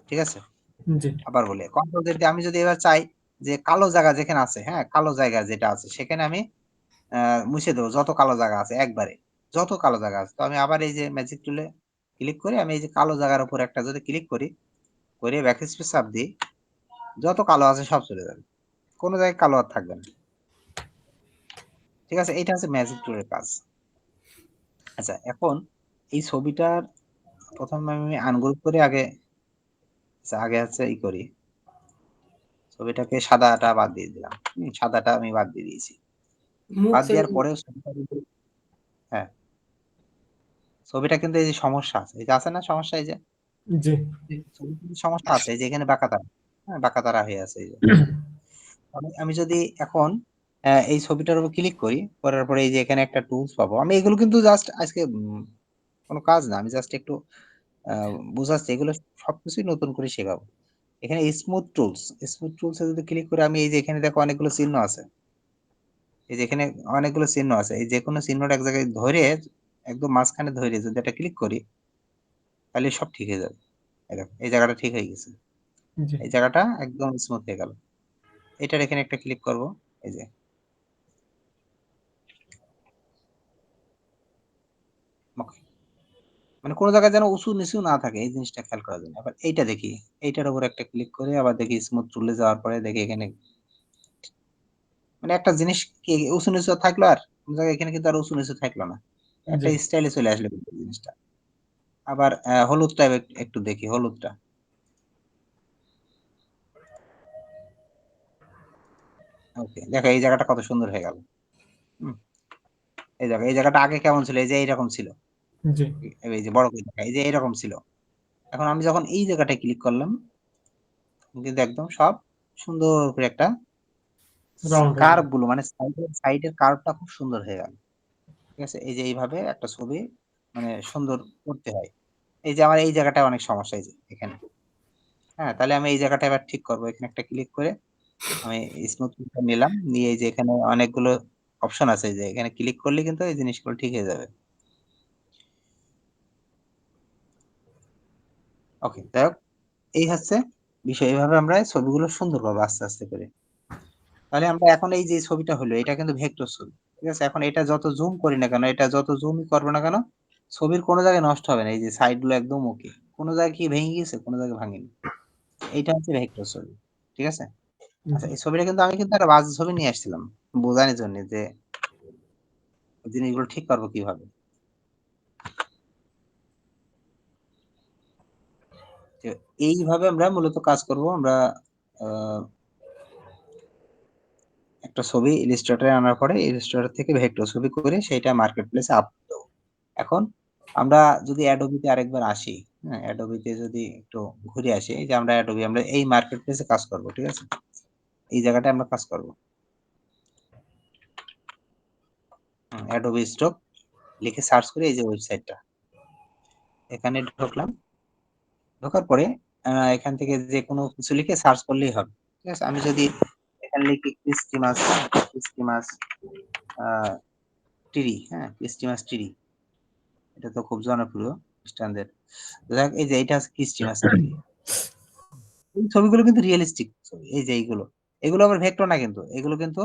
ঠিক আছে? জি আবার বলি, কন্ট্রোল জেড দিয়ে আমি যদি এবার চাই যে কালো জায়গা যেখানে আছে, হ্যাঁ, কালো জায়গা যেটা আছে সেখানে আমি মুছে দেবো যত কালো জায়গা আছে একবারে। যত কালো জায়গা আছে। তো আমি আবার এই যে ম্যাজিক টুলে ক্লিক করে আমি এই যে কালো জায়গার উপর একটা যদি ক্লিক করে ব্যাক স্পেস চাপ দিই, যত কালো আছে সব চলে যাবে। কোন জায়গায় কালো আর থাকবে না। ঠিক আছে? এইটা হচ্ছে ম্যাজিক টুলের কাজ। আচ্ছা, এখন এই ছবিটার ১ম আমি আনগ্রুপ করে আগে হচ্ছে করি। ছবিটাকে সাদাটা বাদ দিয়ে দিলাম। সাদাটা আমি বাদ দিয়ে দিয়েছি। মুখ বাদ চেঞ্জ। দেওয়ার পরেও ছবিটা কিন্তু, হ্যাঁ, ছবিটা কিন্তু এই যে সমস্যা আছে। এই যে আছে না সমস্যা? এই যে জি ছবির কিন্তু সমস্যা আছে। এই যে এখানে বাঁকা তারা। হ্যাঁ, বাঁকা তারা হয়ে আছে এই যে। আমি যদি এখন এই ছবিটার উপর ক্লিক করার পরে এই যে এখানে একটা টুলস পাবো। আমি এগুলো কিন্তু জাস্ট আজকে কোন কাজ না। আমি জাস্ট একটু আ বুঝাচ্ছি। এগুলো সবকিছুই নতুন করে শেখাবো। এখানে স্মুথ টুলস এ যদি ক্লিক করি, আমি এই যে এখানে দেখো অনেকগুলো চিহ্ন আছে। এই যে এখানে অনেকগুলো চিহ্ন আছে। এই যেকোনো চিহ্নটা এক জায়গায় ধরে একদম মাঝখানে ধরে যদি এটা ক্লিক করি, তাহলে সব ঠিক হয়ে যাবে। এই দেখো এই জায়গাটা ঠিক হয়ে গেছে। জি এই জায়গাটা একদম স্মুথ হয়ে গেল। এটার এখানে একটা ক্লিক করব। এই যে ওকে। মানে কোন জায়গায় যেন উঁচু নিচু না থাকে এই জিনিসটা খেয়াল করার জন্য। আবার এইটা দেখি। এইটার উপর একটা ক্লিক করে আবার দেখি স্মুথ টুলে যাওয়ার পরে দেখি এখানে মানে একটা জিনিস কি উঁচু নিচু থাকলো আর কোন জায়গায় এখানে কিন্তু আর উঁচু নিচু থাকলো না। একটা জি স্টাইলে চলে আসলো কিন্তু জিনিসটা। আবার হলুদটা একটু দেখি হলুদটা। ওকে। দেখো এই জায়গাটা কত সুন্দর হয়ে গেল। হুম? এই জায়গাটা আগে কেমন ছিল? এই যে এইরকম ছিল। জি, এই যে বড় করে দেখা, এই যে এরকম ছিল। এখন আমি যখন এই জায়গাটায় ক্লিক করলাম, কিন্তু একদম সব সুন্দর করে একটা রাউন্ড হয়ে গেল। কার্ভ গুলো মানে সাইডের কার্ভটা খুব সুন্দর হয়ে গেল। ঠিক আছে? এই যে এইভাবে একটা ছবি মানে সুন্দর করতে হয়। এই যে আমার এই জায়গাটায় অনেক সমস্যা এই যে এখানে। হ্যাঁ? তাহলে আমি এই জায়গাটা এবার ঠিক করব। এখানে একটা ক্লিক করে আমি স্মুথ ফিল্টার নিলাম। নিয়ে এই যে এখানে অনেকগুলো অপশন আছে এই যে এখানে ক্লিক করলে কিন্তু এই জিনিসগুলো ঠিক হয়ে যাবে। ওকে। যাই হোক এই হচ্ছে বিষয়। এভাবে আমরা ছবিগুলো সুন্দর পাবো আস্তে, আস্তে করে। তাহলে আমরা এখন এই যে ছবিটা হলো এটা কিন্তু ভেক্টর ছবি। ঠিক আছে? এখন এটা যত জুম করি না কেন, এটা যত জুমই করব না কেন, ছবির কোন জায়গায় নষ্ট হবে না। এই যে সাইড গুলো একদম ওকে। কোন জায়গায় কি ভেঙে গিয়েছে? কোন জায়গায় ভাঙেনি। এইটা হচ্ছে ভেক্টর ছবি। ঠিক আছে? আচ্ছা জি, এই ছবিটা কিন্তু আমি কিন্তু একটা বাজে ছবি নিয়ে আসছিলাম। বোঝানোর জন্য যে জিনিসগুলো ঠিক করব কিভাবে। তো এইভাবে আমরা মূলত কাজ করব। আমরা আ একটা ছবি ইলাস্ট্রেটর এ আনার পরে ইলাস্ট্রেটর থেকে ভেক্টর ছবি করে সেইটা মার্কেট প্লেস এ আপলোড দেব। এখন আমরা যদি Adobe তে আরেকবার আসি, হ্যাঁ? Adobe তে যদি একটু ঘুরে আসি, এই যে আমরা Adobe আমরা এই মার্কেট প্লেস এ কাজ করব। ঠিক আছে? এই জায়গাটায় আমরা কাজ করব। Adobe Stock লিখে সার্চ করে এই যে ওয়েবসাইটটা। এখানে ঢুকলাম। ঢোকার পরে এখান থেকে যেকোনো কিছু লিখে সার্চ করলেই হবে। ঠিক আছে? আমি যদি এখানে লিখি ক্রিস্টিমাস, হ্যাঁ? ক্রিস্টিমাস আ ট্রি, হ্যাঁ? ক্রিস্টিমাস ট্রি। এটা তো খুব জনপ্রিয় খ্রিস্টানদের। যাক এই যে এটা হচ্ছে ক্রিস্টিমাস ট্রি। এই ছবিগুলো কিন্তু রিয়ালিস্টিক ছবি। এই যে এইগুলো। এগুলো আবার ভেক্টর না কিন্তু। এগুলো কিন্তু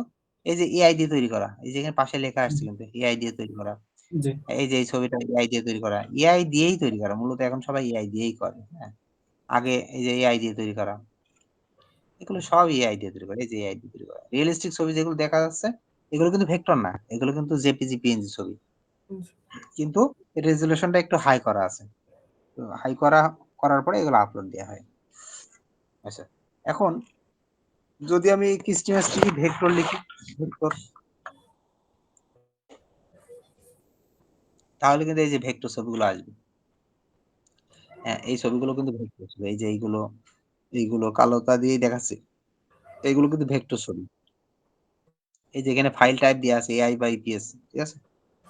এই যে এআই দিয়ে তৈরি করা। এই যে এখানে পাশে লেখা আসছে কিন্তু এআই দিয়ে তৈরি করা। জি, এই যে এই ছবিটা এআই দিয়ে তৈরি করা। এআই দিয়েই তৈরি করা। মূলত এখন সবাই এআই দিয়েই করে। হ্যাঁ? আগে এই যে এআই দিয়ে তৈরি করা। এগুলো সব এআই দিয়ে তৈরি করা। এই যে এআই দিয়ে তৈরি করা। রিয়ালিস্টিক ছবি যেগুলো দেখা যাচ্ছে এগুলো কিন্তু ভেক্টর না। এগুলো কিন্তু জেপিজি, পিএনজি ছবি। কিন্তু রেজোলিউশনটা একটু হাই করা আছে। তো হাই করার পরে এগুলো আপলোড দেয়া হয়। আচ্ছা। এখন যদি আমি ক্রিস্টিমাস ট্রি ভেক্টর লিখি, ভেক্টর তাহলে কিন্তু এই যে ভেক্টর ছবিগুলো আসবে। হ্যাঁ, এই ছবিগুলো কিন্তু ভেক্টর ছবি। এই যে এইগুলো কালোটা দিয়েই দেখাচ্ছি। এইগুলো কিন্তু ভেক্টর ছবি। এই যে এখানে ফাইল টাইপ দেয়া আছে AI বা EPS, ঠিক আছে?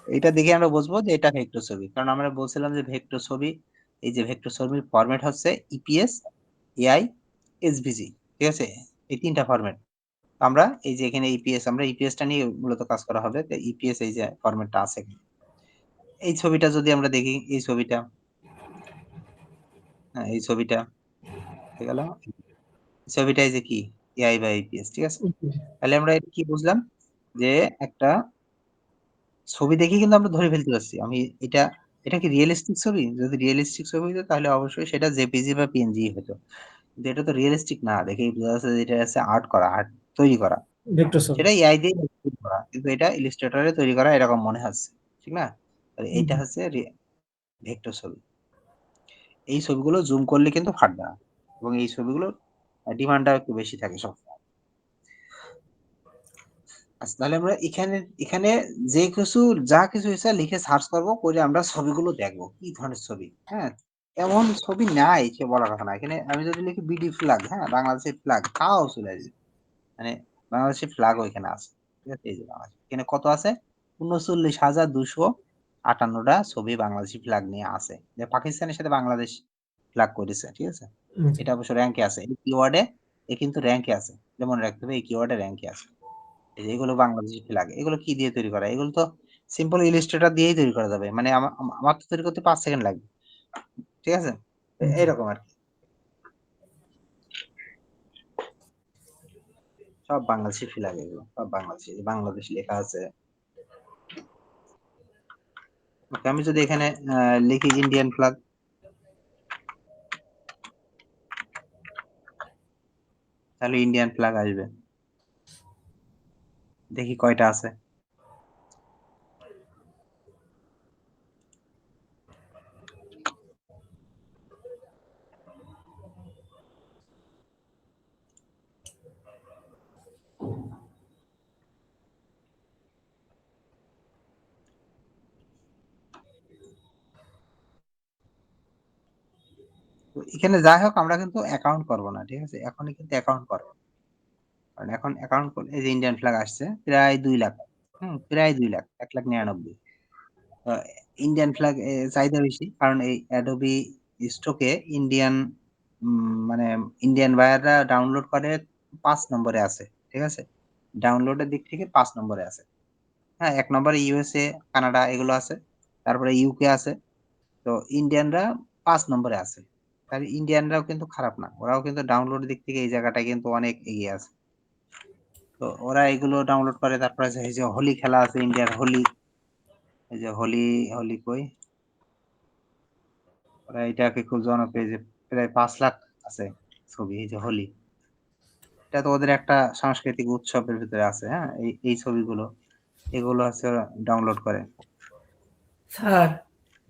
এইটা দেখে আমরা বুঝবো যে এটা ভেক্টর ছবি। কারণ আমরা বলছিলাম যে ভেক্টর ছবি, এই যে ভেক্টর ছবির ফরমেট হচ্ছে EPS, AI, SVG, ঠিক আছে? এই ৩ টা ফরমেট। আমরা এই যে এখানে EPS আমরা EPS টা নিয়ে মূলত কাজ করা হবে। তো EPS এই যে ফরমেটটা আছে। এই ছবিটা যদি আমরা দেখি, এই ছবিটা, হ্যাঁ, এই ছবিটা হয়ে গেল। এই ছবিটা এই যে কি? AI বা EPS, ঠিক আছে? জি, তাহলে আমরা এটা কি বুঝলাম? যে একটা ছবি দেখেই কিন্তু আমরা ধরে ফেলতে পারছি। এটা কি রিয়ালিস্টিক ছবি? যদি রিয়ালিস্টিক ছবি হইতো তাহলে অবশ্যই সেটা জেপিজি বা পিএনজি হতো। কিন্তু এটা তো রিয়ালিস্টিক না। দেখেই বোঝা যাচ্ছে যে এটা হচ্ছে আর্ট করা, আর্ট তৈরি করা। ভেক্টর ছবি। সেটা এআই দিয়ে তৈরি করা। কিন্তু এটা ইলাস্ট্রেটর এ তৈরি করা এরকম মনে হচ্ছে। ঠিক না? তাহলে এইটা জি, হচ্ছে ভেক্টর ছবি। এই ছবিগুলো জুম করলে কিন্তু ফাটবে না। এবং এই ছবিগুলোর ডিমান্ডটা একটু বেশি থাকে সবসময়। আচ্ছা তাহলে আমরা এখানে যে কিছু যা কিছু ইচ্ছা লিখে সার্চ করব, করে আমরা ছবিগুলো দেখব। কি ধরনের ছবি, হ্যাঁ? এমন ছবি নাই সে বলার কথা না। এখানে আমি যদি লিখি বিডি ফ্ল্যাগ, হ্যাঁ? বাংলাদেশের ফ্ল্যাগ তাও চলে আসবে। মানে বাংলাদেশের ফ্ল্যাগও এখানে আছে। ঠিক আছে? এই যে বাংলাদেশ। এখানে কত আছে? ৩৯,২৫৮ টা ছবি বাংলাদেশী ফ্ল্যাগ নিয়ে আছে। যে পাকিস্তানের সাথে বাংলাদেশ ফ্ল্যাগ করেছে। ঠিক আছে? জি, এটা অবশ্য র‍্যাংকে আছে। এই কিওয়ার্ডে কিন্তু র‍্যাংকে আছে। যেমন মনে রাখতে হবে এই কিওয়ার্ডে র‍্যাংকে আছে। এই যে এগুলো বাংলাদেশী ফ্ল্যাগ। এগুলো কি দিয়ে তৈরি করা? এগুলো তো সিম্পল ইলাস্ট্রেটর দিয়েই তৈরি করা যাবে। মানে আমার তো তৈরি করতে ৫ সেকেন্ড লাগবে। ঠিক আছে? জি, এরকম আরকি। সব বাংলাদেশী ফ্ল্যাগ এগুলো। সব বাংলাদেশী। বাংলাদেশ লেখা আছে। ওকে আমি যদি এখানে লিখি ইন্ডিয়ান ফ্ল্যাগ, তাহলে ইন্ডিয়ান ফ্ল্যাগ আসবে। দেখি কয়টা আছে। তো এখানে যাই হোক আমরা কিন্তু অ্যাকাউন্ট করব না। ঠিক আছে? এখনই কিন্তু অ্যাকাউন্ট করব। কারণ এখন অ্যাকাউন্ট করলে এই যে ইন্ডিয়ান ফ্ল্যাগ আসছে প্রায় ২,০০,০০০ প্রায় ২,০০,০০০ ১,৯৯,০০০ আ ইন্ডিয়ান ফ্ল্যাগ চাহিদা বেশি। কারণ এই Adobe Stock এ ইন্ডিয়ান মানে ইন্ডিয়ান বায়াররা ডাউনলোড করে ৫ নম্বরে আছে। ঠিক আছে? ডাউনলোডের দিক থেকে ৫ নম্বরে আছে। হ্যাঁ? ১ নম্বরে USA, কানাডা এগুলো আছে। তারপরে UK আছে। তো ইন্ডিয়ানরা ৫ নম্বরে আছে। তাহলে ইন্ডিয়ানরাও কিন্তু খারাপ না। ওরাও কিন্তু ডাউনলোডের দিক থেকে এই জায়গাটায় কিন্তু অনেক এগিয়ে আছে। তো ওরা এগুলো ডাউনলোড করে তারপরে এই যে হোলি খেলা আছে ইন্ডিয়ার হোলি। এই যে হোলি, হোলি কই? ওরা এটাকে খুব জনপ্রিয় যে প্রায় ৫,০০,০০০ আছে ছবি এই যে হোলি। এটা তো ওদের একটা সাংস্কৃতিক উৎসবের ভিতরে আছে, হ্যাঁ? এই ছবিগুলো। এগুলো হচ্ছে ওরা ডাউনলোড করে। স্যার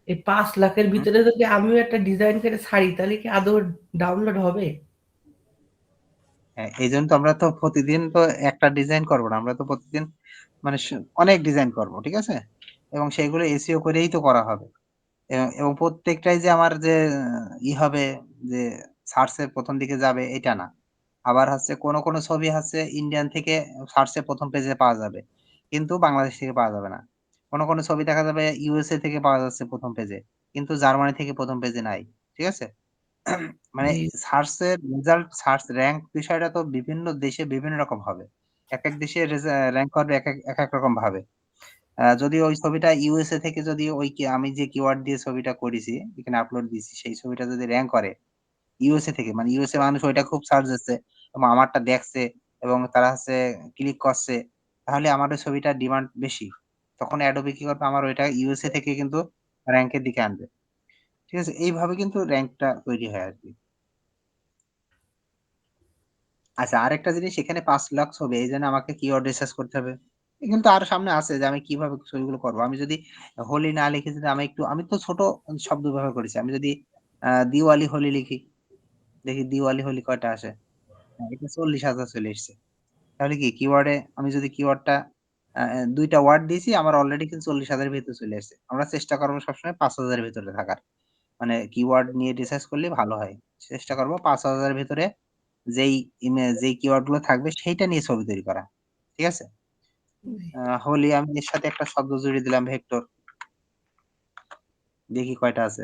এই ৫,০০,০০০ এর হুম? ভিতরে যদি আমিও একটা ডিজাইন করে ছাড়ি তাহলে কি আদৌ ডাউনলোড হবে? হ্যাঁ, এইজন্য তো আমরা তো প্রতিদিন তো একটা ডিজাইন করব না। আমরা তো প্রতিদিন মানে অনেক ডিজাইন করব। ঠিক আছে? এবং সেগুলো SEO করেই তো করা হবে। এবং প্রত্যেকটাই যে আমার যে হবে যে সার্চ এর ১ম দিকে যাবে এটা না। আবার হচ্ছে কোন ছবি হচ্ছে ইন্ডিয়ান থেকে সার্চ এ ১ম পেজে পাওয়া যাবে। কিন্তু বাংলাদেশ থেকে পাওয়া যাবে না। কোন ছবি দেখা যাবে USA থেকে পাওয়া যাচ্ছে ১ম পেজে। কিন্তু জার্মানি থেকে ১ম পেজে নাই। ঠিক আছে? মানে জি, সার্চ এর রেজাল্ট সার্চ র‍্যাংক বিষয়টা তো বিভিন্ন দেশে বিভিন্ন রকম হবে। একেক দেশে র‍্যাংক করবে একেক রকম ভাবে। যদি ওই ছবিটা USA থেকে যদি ওই আমি যে কিওয়ার্ড দিয়ে ছবিটা করেছি, এখানে আপলোড দিয়েছি, সেই ছবিটা যদি র‍্যাংক করে USA থেকে মানে USA মানুষ ওইটা খুব সার্চ দিচ্ছে এবং আমারটা দেখছে এবং তারা হচ্ছে ক্লিক করছে। তাহলে আমার ওই ছবিটার ডিমান্ড বেশি। তখন Adobe কি করবে? আমার ওইটা USA থেকে কিন্তু র‍্যাংক এর দিকে আনবে। ঠিক আছে? এইভাবে কিন্তু র‍্যাংকটা তৈরি হয় আরকি। আচ্ছা আরেকটা জিনিস এখানে ৫,০০,০০০ ছবি এইজন্য আমাকে কিওয়ার্ড রিসার্চ করতে হবে। এখানে তো আরো সামনে আছে যে আমি কিভাবে ছবিগুলো করব। আমি যদি হোলি না লিখে যদি আমি তো ছোট শব্দ ব্যবহার করেছি। আমি যদি দিওয়ালি হোলি লিখি, দেখি দিওয়ালি হোলি কয়টা আসে? হ্যাঁ, এটা ৪০,০০০ চলে এসছে। তাহলে কি কিওয়ার্ডে আমি যদি কিওয়ার্ডটা ২ টা ওয়ার্ড দিয়েছি আমার অলরেডি কিন্তু ৪০,০০০ এর ভেতরে চলে আসছে। আমরা চেষ্টা করব সবসময় ৫,০০০ এর ভেতরে থাকার। মানে কিওয়ার্ড নিয়ে রিসার্চ করলে ভালো হয়। চেষ্টা করব ৫,০০০ এর ভেতরে যেই যেই কিওয়ার্ড গুলো থাকবে সেইটা নিয়ে ছবি তৈরি করা। ঠিক আছে? জি। হোলি আমি এর সাথে একটা শব্দ জুড়ে দিলাম ভেক্টর। দেখি কয়টা আছে।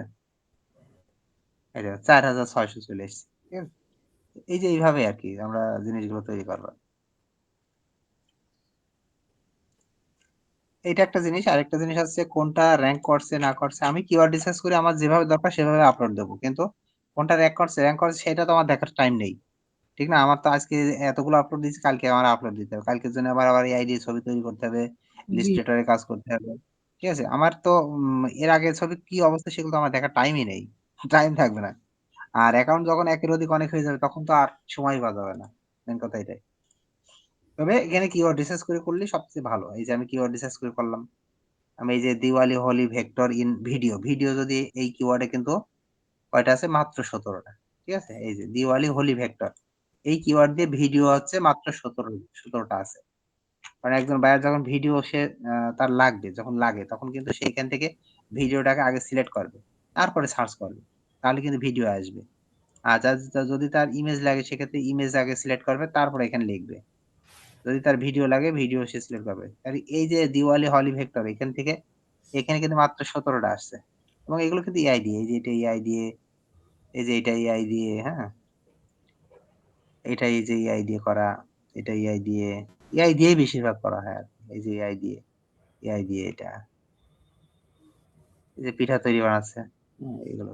এই দেখো ৪,৬০০ চলে এসছে। ঠিক আছে? এই যে এইভাবে আরকি আমরা জিনিসগুলো তৈরি করব। এইটা একটা জিনিস। আরেকটা জিনিস হচ্ছে কোনটা র‍্যাংক করছে না করছে। আমি কিওয়ার্ড রিসার্চ করে আমার যেভাবে দরকার সেভাবে আপলোড দেব। কিন্তু কোনটা র‍্যাংক করছে সেটা তো আমার দেখার টাইম নেই। ঠিক না? আমার তো আজকে এতগুলো আপলোড দিয়েছি, কালকে আমার আপলোড দিতে হবে। কালকের জন্য আবার AI দিয়ে ছবি তৈরি করতে হবে, জি, ইলাস্ট্রেটর এ কাজ করতে হবে। ঠিক আছে? আমার তো এর আগে ছবির কি অবস্থা সেগুলো তো আমার দেখার টাইমই নেই। টাইম থাকবে না। আর অ্যাকাউন্ট যখন একের অধিক অনেক হয়ে যাবে তখন তো আর সময় পাওয়া যাবে না। মেইন কথা এটাই। তবে এখানে কিওয়ার্ড রিসার্চ করে করলেই সবচেয়ে ভালো। এই যে আমি কিওয়ার্ড রিসার্চ করে করলাম। আমি এই যে Diwali, Holi, vector in video, video যদি এই কিওয়ার্ডে কিন্তু কয়টা আছে? মাত্র ১৭ টা। ঠিক আছে? এই যে দিওয়ালি, হোলি, ভেক্টর। এই কিওয়ার্ড দিয়ে ভিডিও হচ্ছে মাত্র ১৭ টা আছে। কারণ একজন বায়ার যখন ভিডিও সে তার লাগবে, যখন লাগে তখন কিন্তু সেইখান থেকে ভিডিওটাকে আগে সিলেক্ট করবে। তারপরে সার্চ করবে। তাহলে কিন্তু ভিডিও আসবে। আর যদি তার ইমেজ লাগে সেক্ষেত্রে ইমেজ আগে সিলেক্ট করবে তারপরে এখানে লিখবে। যদি তার ভিডিও লাগে ভিডিও সে সিলেক্ট করবে। তাহলে এই যে দিওয়ালি, হলি, ভেক্টর এখান থেকে এখানে কিন্তু মাত্র ১৭ টা আসছে। এবং এগুলো কিন্তু AI দিয়ে। এই যে এটা AI দিয়ে, এই যে এটা AI দিয়ে, হ্যাঁ? এটা এই যে AI দিয়ে করা, এটা AI দিয়ে, AI দিয়েই বেশিরভাগ করা হয় আরকি। এই যে AI দিয়ে এটা। এই যে পিঠা তৈরি বানাচ্ছে। এগুলো।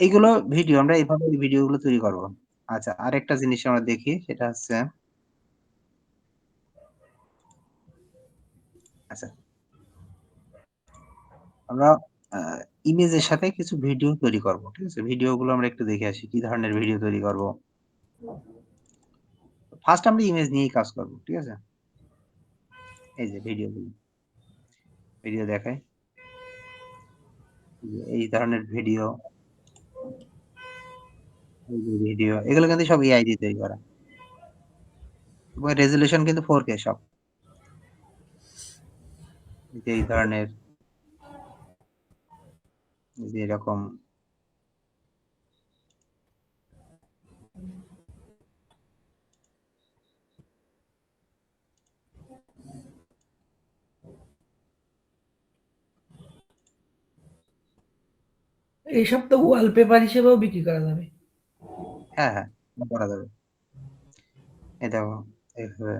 এইগুলো ভিডিও আমরা এভাবে ভিডিও গুলো তৈরি করব। আচ্ছা আরেকটা জিনিস আমরা দেখি সেটা হচ্ছে আচ্ছা আমরা আ ইমেজের সাথে কিছু ভিডিও তৈরি করব। ঠিক আছে? ভিডিও গুলো আমরা একটু দেখে আসি। কি ধরনের ভিডিও তৈরি করব। ফার্স্ট আমরা ইমেজ নিয়েই কাজ করব। ঠিক আছে? এই যে ভিডিও গুলো। ভিডিও দেখাই। এই ধরনের ভিডিও, এই যে ভিডিও এগুলো কিন্তু সব AI দিয়ে তৈরি করা। এবং রেজোলিউশন কিন্তু 4K সব। এই যে এই ধরনের এই যে এরকম এইসব তো ওয়ালপেপার হিসেবেও বিক্রি করা যাবে। হ্যাঁ, হ্যাঁ, করা যাবে। এই দেখো এইভাবে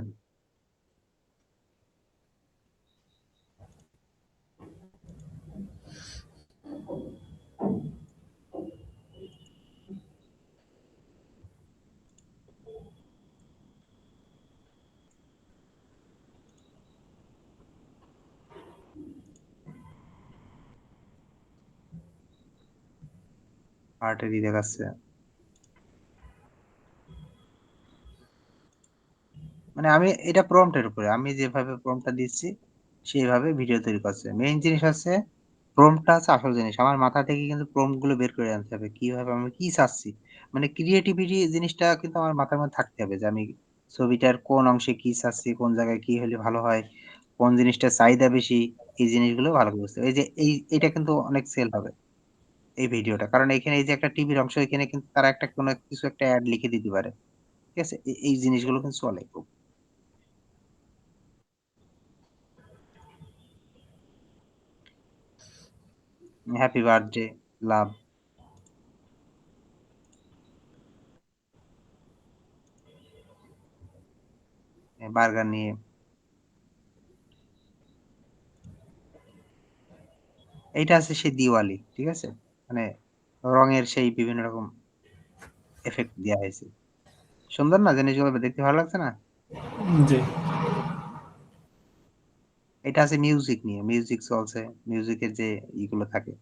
হার্টেরই দেখাচ্ছে। মানে আমি এটা প্রম্পটের উপরে। আমি যেভাবে প্রম্পটটা দিচ্ছি সেইভাবে ভিডিও তৈরি করছে। মেইন জিনিস হচ্ছে প্রম্পটটা হচ্ছে আসল জিনিস। আমার মাথা থেকে কিন্তু প্রম্পট গুলো বের করে আনতে হবে। কিভাবে আমি কি চাচ্ছি? মানে ক্রিয়েটিভিটি জিনিসটা কিন্তু আমার মাথার মধ্যে থাকতে হবে যে আমি ছবিটার কোন অংশে কি চাচ্ছি, কোন জায়গায় কি হলে ভালো হয়, কোন জিনিসটার চাহিদা বেশি, এই জিনিসগুলো ভালো করে বুঝতে হবে। এই যে এইটা কিন্তু অনেক সেল হবে এই ভিডিওটা। কারণ এখানে এই যে একটা টিভির অংশ এখানে কিন্তু তারা একটা কোনো কিছু একটা এড লিখে দিতে পারে। ঠিক আছে? এই জিনিসগুলো কিন্তু চলে খুব। হ্যাপি বার্থডে, লাভ, বার্গার নিয়ে। এইটা আছে সেই দিওয়ালি। ঠিক আছে? মানে রঙের সেই বিভিন্ন রকম ইফেক্ট দেয়া হয়েছে। সুন্দর না জিনিসগুলো দেখতে ভালো লাগছে না? জি। এটা আছে মিউজিক নিয়ে। মিউজিক চলছে। মিউজিকের যে ইগুলো থাকে।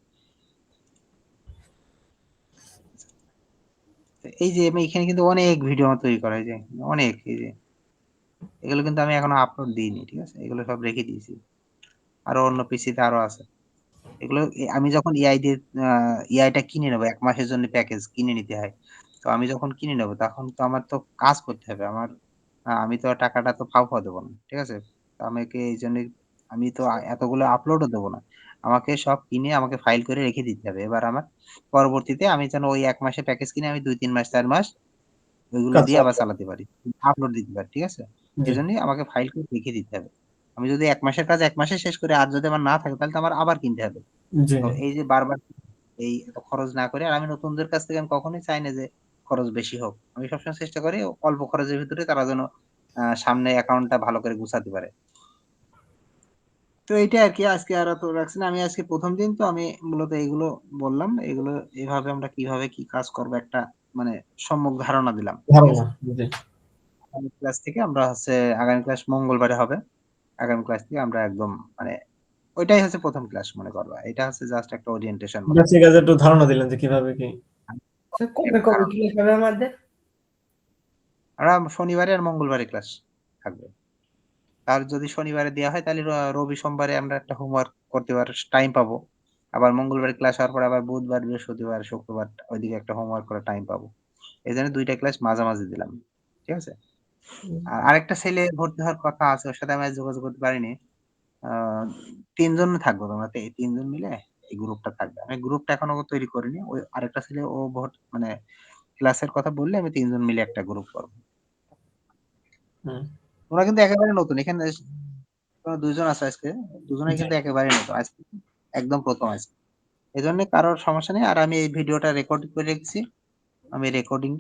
তো এই যে আমি এখানে কিন্তু অনেক ভিডিও আমার তৈরি করা হয়েছে। অনেক এই যে এগুলো কিন্তু আমি এখনো আপলোড দিইনি। ঠিক আছে? এগুলো সব রেখে দিয়েছি। আরো অন্য পিসিতে আরো আছে। এগুলো আমি যখন এআই দিয়ে আ এআই টা কিনে নেব ১ মাসের জন্য প্যাকেজ কিনে নিতে হয়। তো আমি যখন কিনে নেব তখন তো আমার তো কাজ করতে হবে। আমি তো আর টাকাটা তো ফাও দেব না। ঠিক আছে? তো আমাকে এইজন্যই আমি তো এতগুলো আপলোডও দেব না। আমাকে সব কিনে আমাকে ফাইল করে রেখে দিতে হবে। এবার আমার পরবর্তীতে আমি যেন ওই ১ মাসের প্যাকেজ কিনে আমি ২-৩ মাস ৪ মাস ওইগুলো কাজ দিয়ে আবার চালাতে হবে। চালাতে পারি। আপলোড দিতে পারি। ঠিক আছে? জি, এজন্যই আমাকে ফাইল করে রেখে দিতে হবে। আমি যদি ১ মাসের কাজ ১ মাসে শেষ করি আর যদি আমার না থাকে তাহলে তো আমার আবার কিনতে হবে। জি, তো এই যে বারবার এই এত খরচ না করে আর আমি নতুনদের কাছ থেকে আমি কখনোই চাই না যে খরচ বেশি হোক। আমি সবসময় চেষ্টা করি অল্প খরচের ভিতরে তারা যেন সামনে অ্যাকাউন্টটা ভালো করে গুছাতে পারে। তো এইটাই আরকি আজকে আর অত রাখছি না। আমি আজকে ১ম দিন তো আমি মূলত এগুলো বললাম। এগুলো এভাবে আমরা কিভাবে কি কাজ করবো একটা মানে সম্যক ধারণা দিলাম। ঠিক ধারণা। আছে? জি, আগামী ক্লাস থেকে আমরা হচ্ছে আগামী ক্লাস মঙ্গলবারে হবে। আগামী ক্লাস থেকে আমরা একদম মানে ওইটাই হচ্ছে ১ম ক্লাস মনে করবা। এটা হচ্ছে জাস্ট একটা ওরিয়েন্টেশন মতো। বেসিক কাজে একটু ধারণা দিলেন যে কিভাবে কি। স্যার কবে একটা কবে ধারণা। ক্লাস হবে আমাদের? আমরা শনিবারে আর মঙ্গলবারে ক্লাস থাকবে। আর যদি শনিবারে দেয়া হয় তাহলে রবি, সোমবারে আমরা একটা হোমওয়ার্ক করতে টাইম পাবো। আবার মঙ্গলবারে ক্লাস হওয়ার পরে আবার বুধবার, বৃহস্পতিবার, শুক্রবার ওইদিকে একটা হোমওয়ার্ক করার টাইম পাবো। এজন্য ২ টা ক্লাস মাঝামাঝি দিলাম। ঠিক আছে? আর আরেকটা ছেলে ভর্তি হওয়ার কথা আছে। ওর সাথে আমি আজ যোগাযোগ করতে পারিনি। আ ৩ জন থাকবো তোমরা ৩ জন মিলে এই গ্রুপটা থাকবে। আমি গ্রুপটা এখনো তৈরি করিনি। ওই আরেকটা ছেলে ও মানে ক্লাসের কথা বললে আমি ৩ জন মিলে একটা গ্রুপ করব। হুম, তোমরা কিন্তু একেবারে নতুন। এখানে তোমরা ২ জন আছো আজকে। দুজনেই জি। কিন্তু একেবারেই নতুন। আজকে একদম ১ম আজকে। এজন্য কারোর সমস্যা নেই। আর আমি এই ভিডিওটা রেকর্ড করে রেখেছি। আমি রেকর্ডিং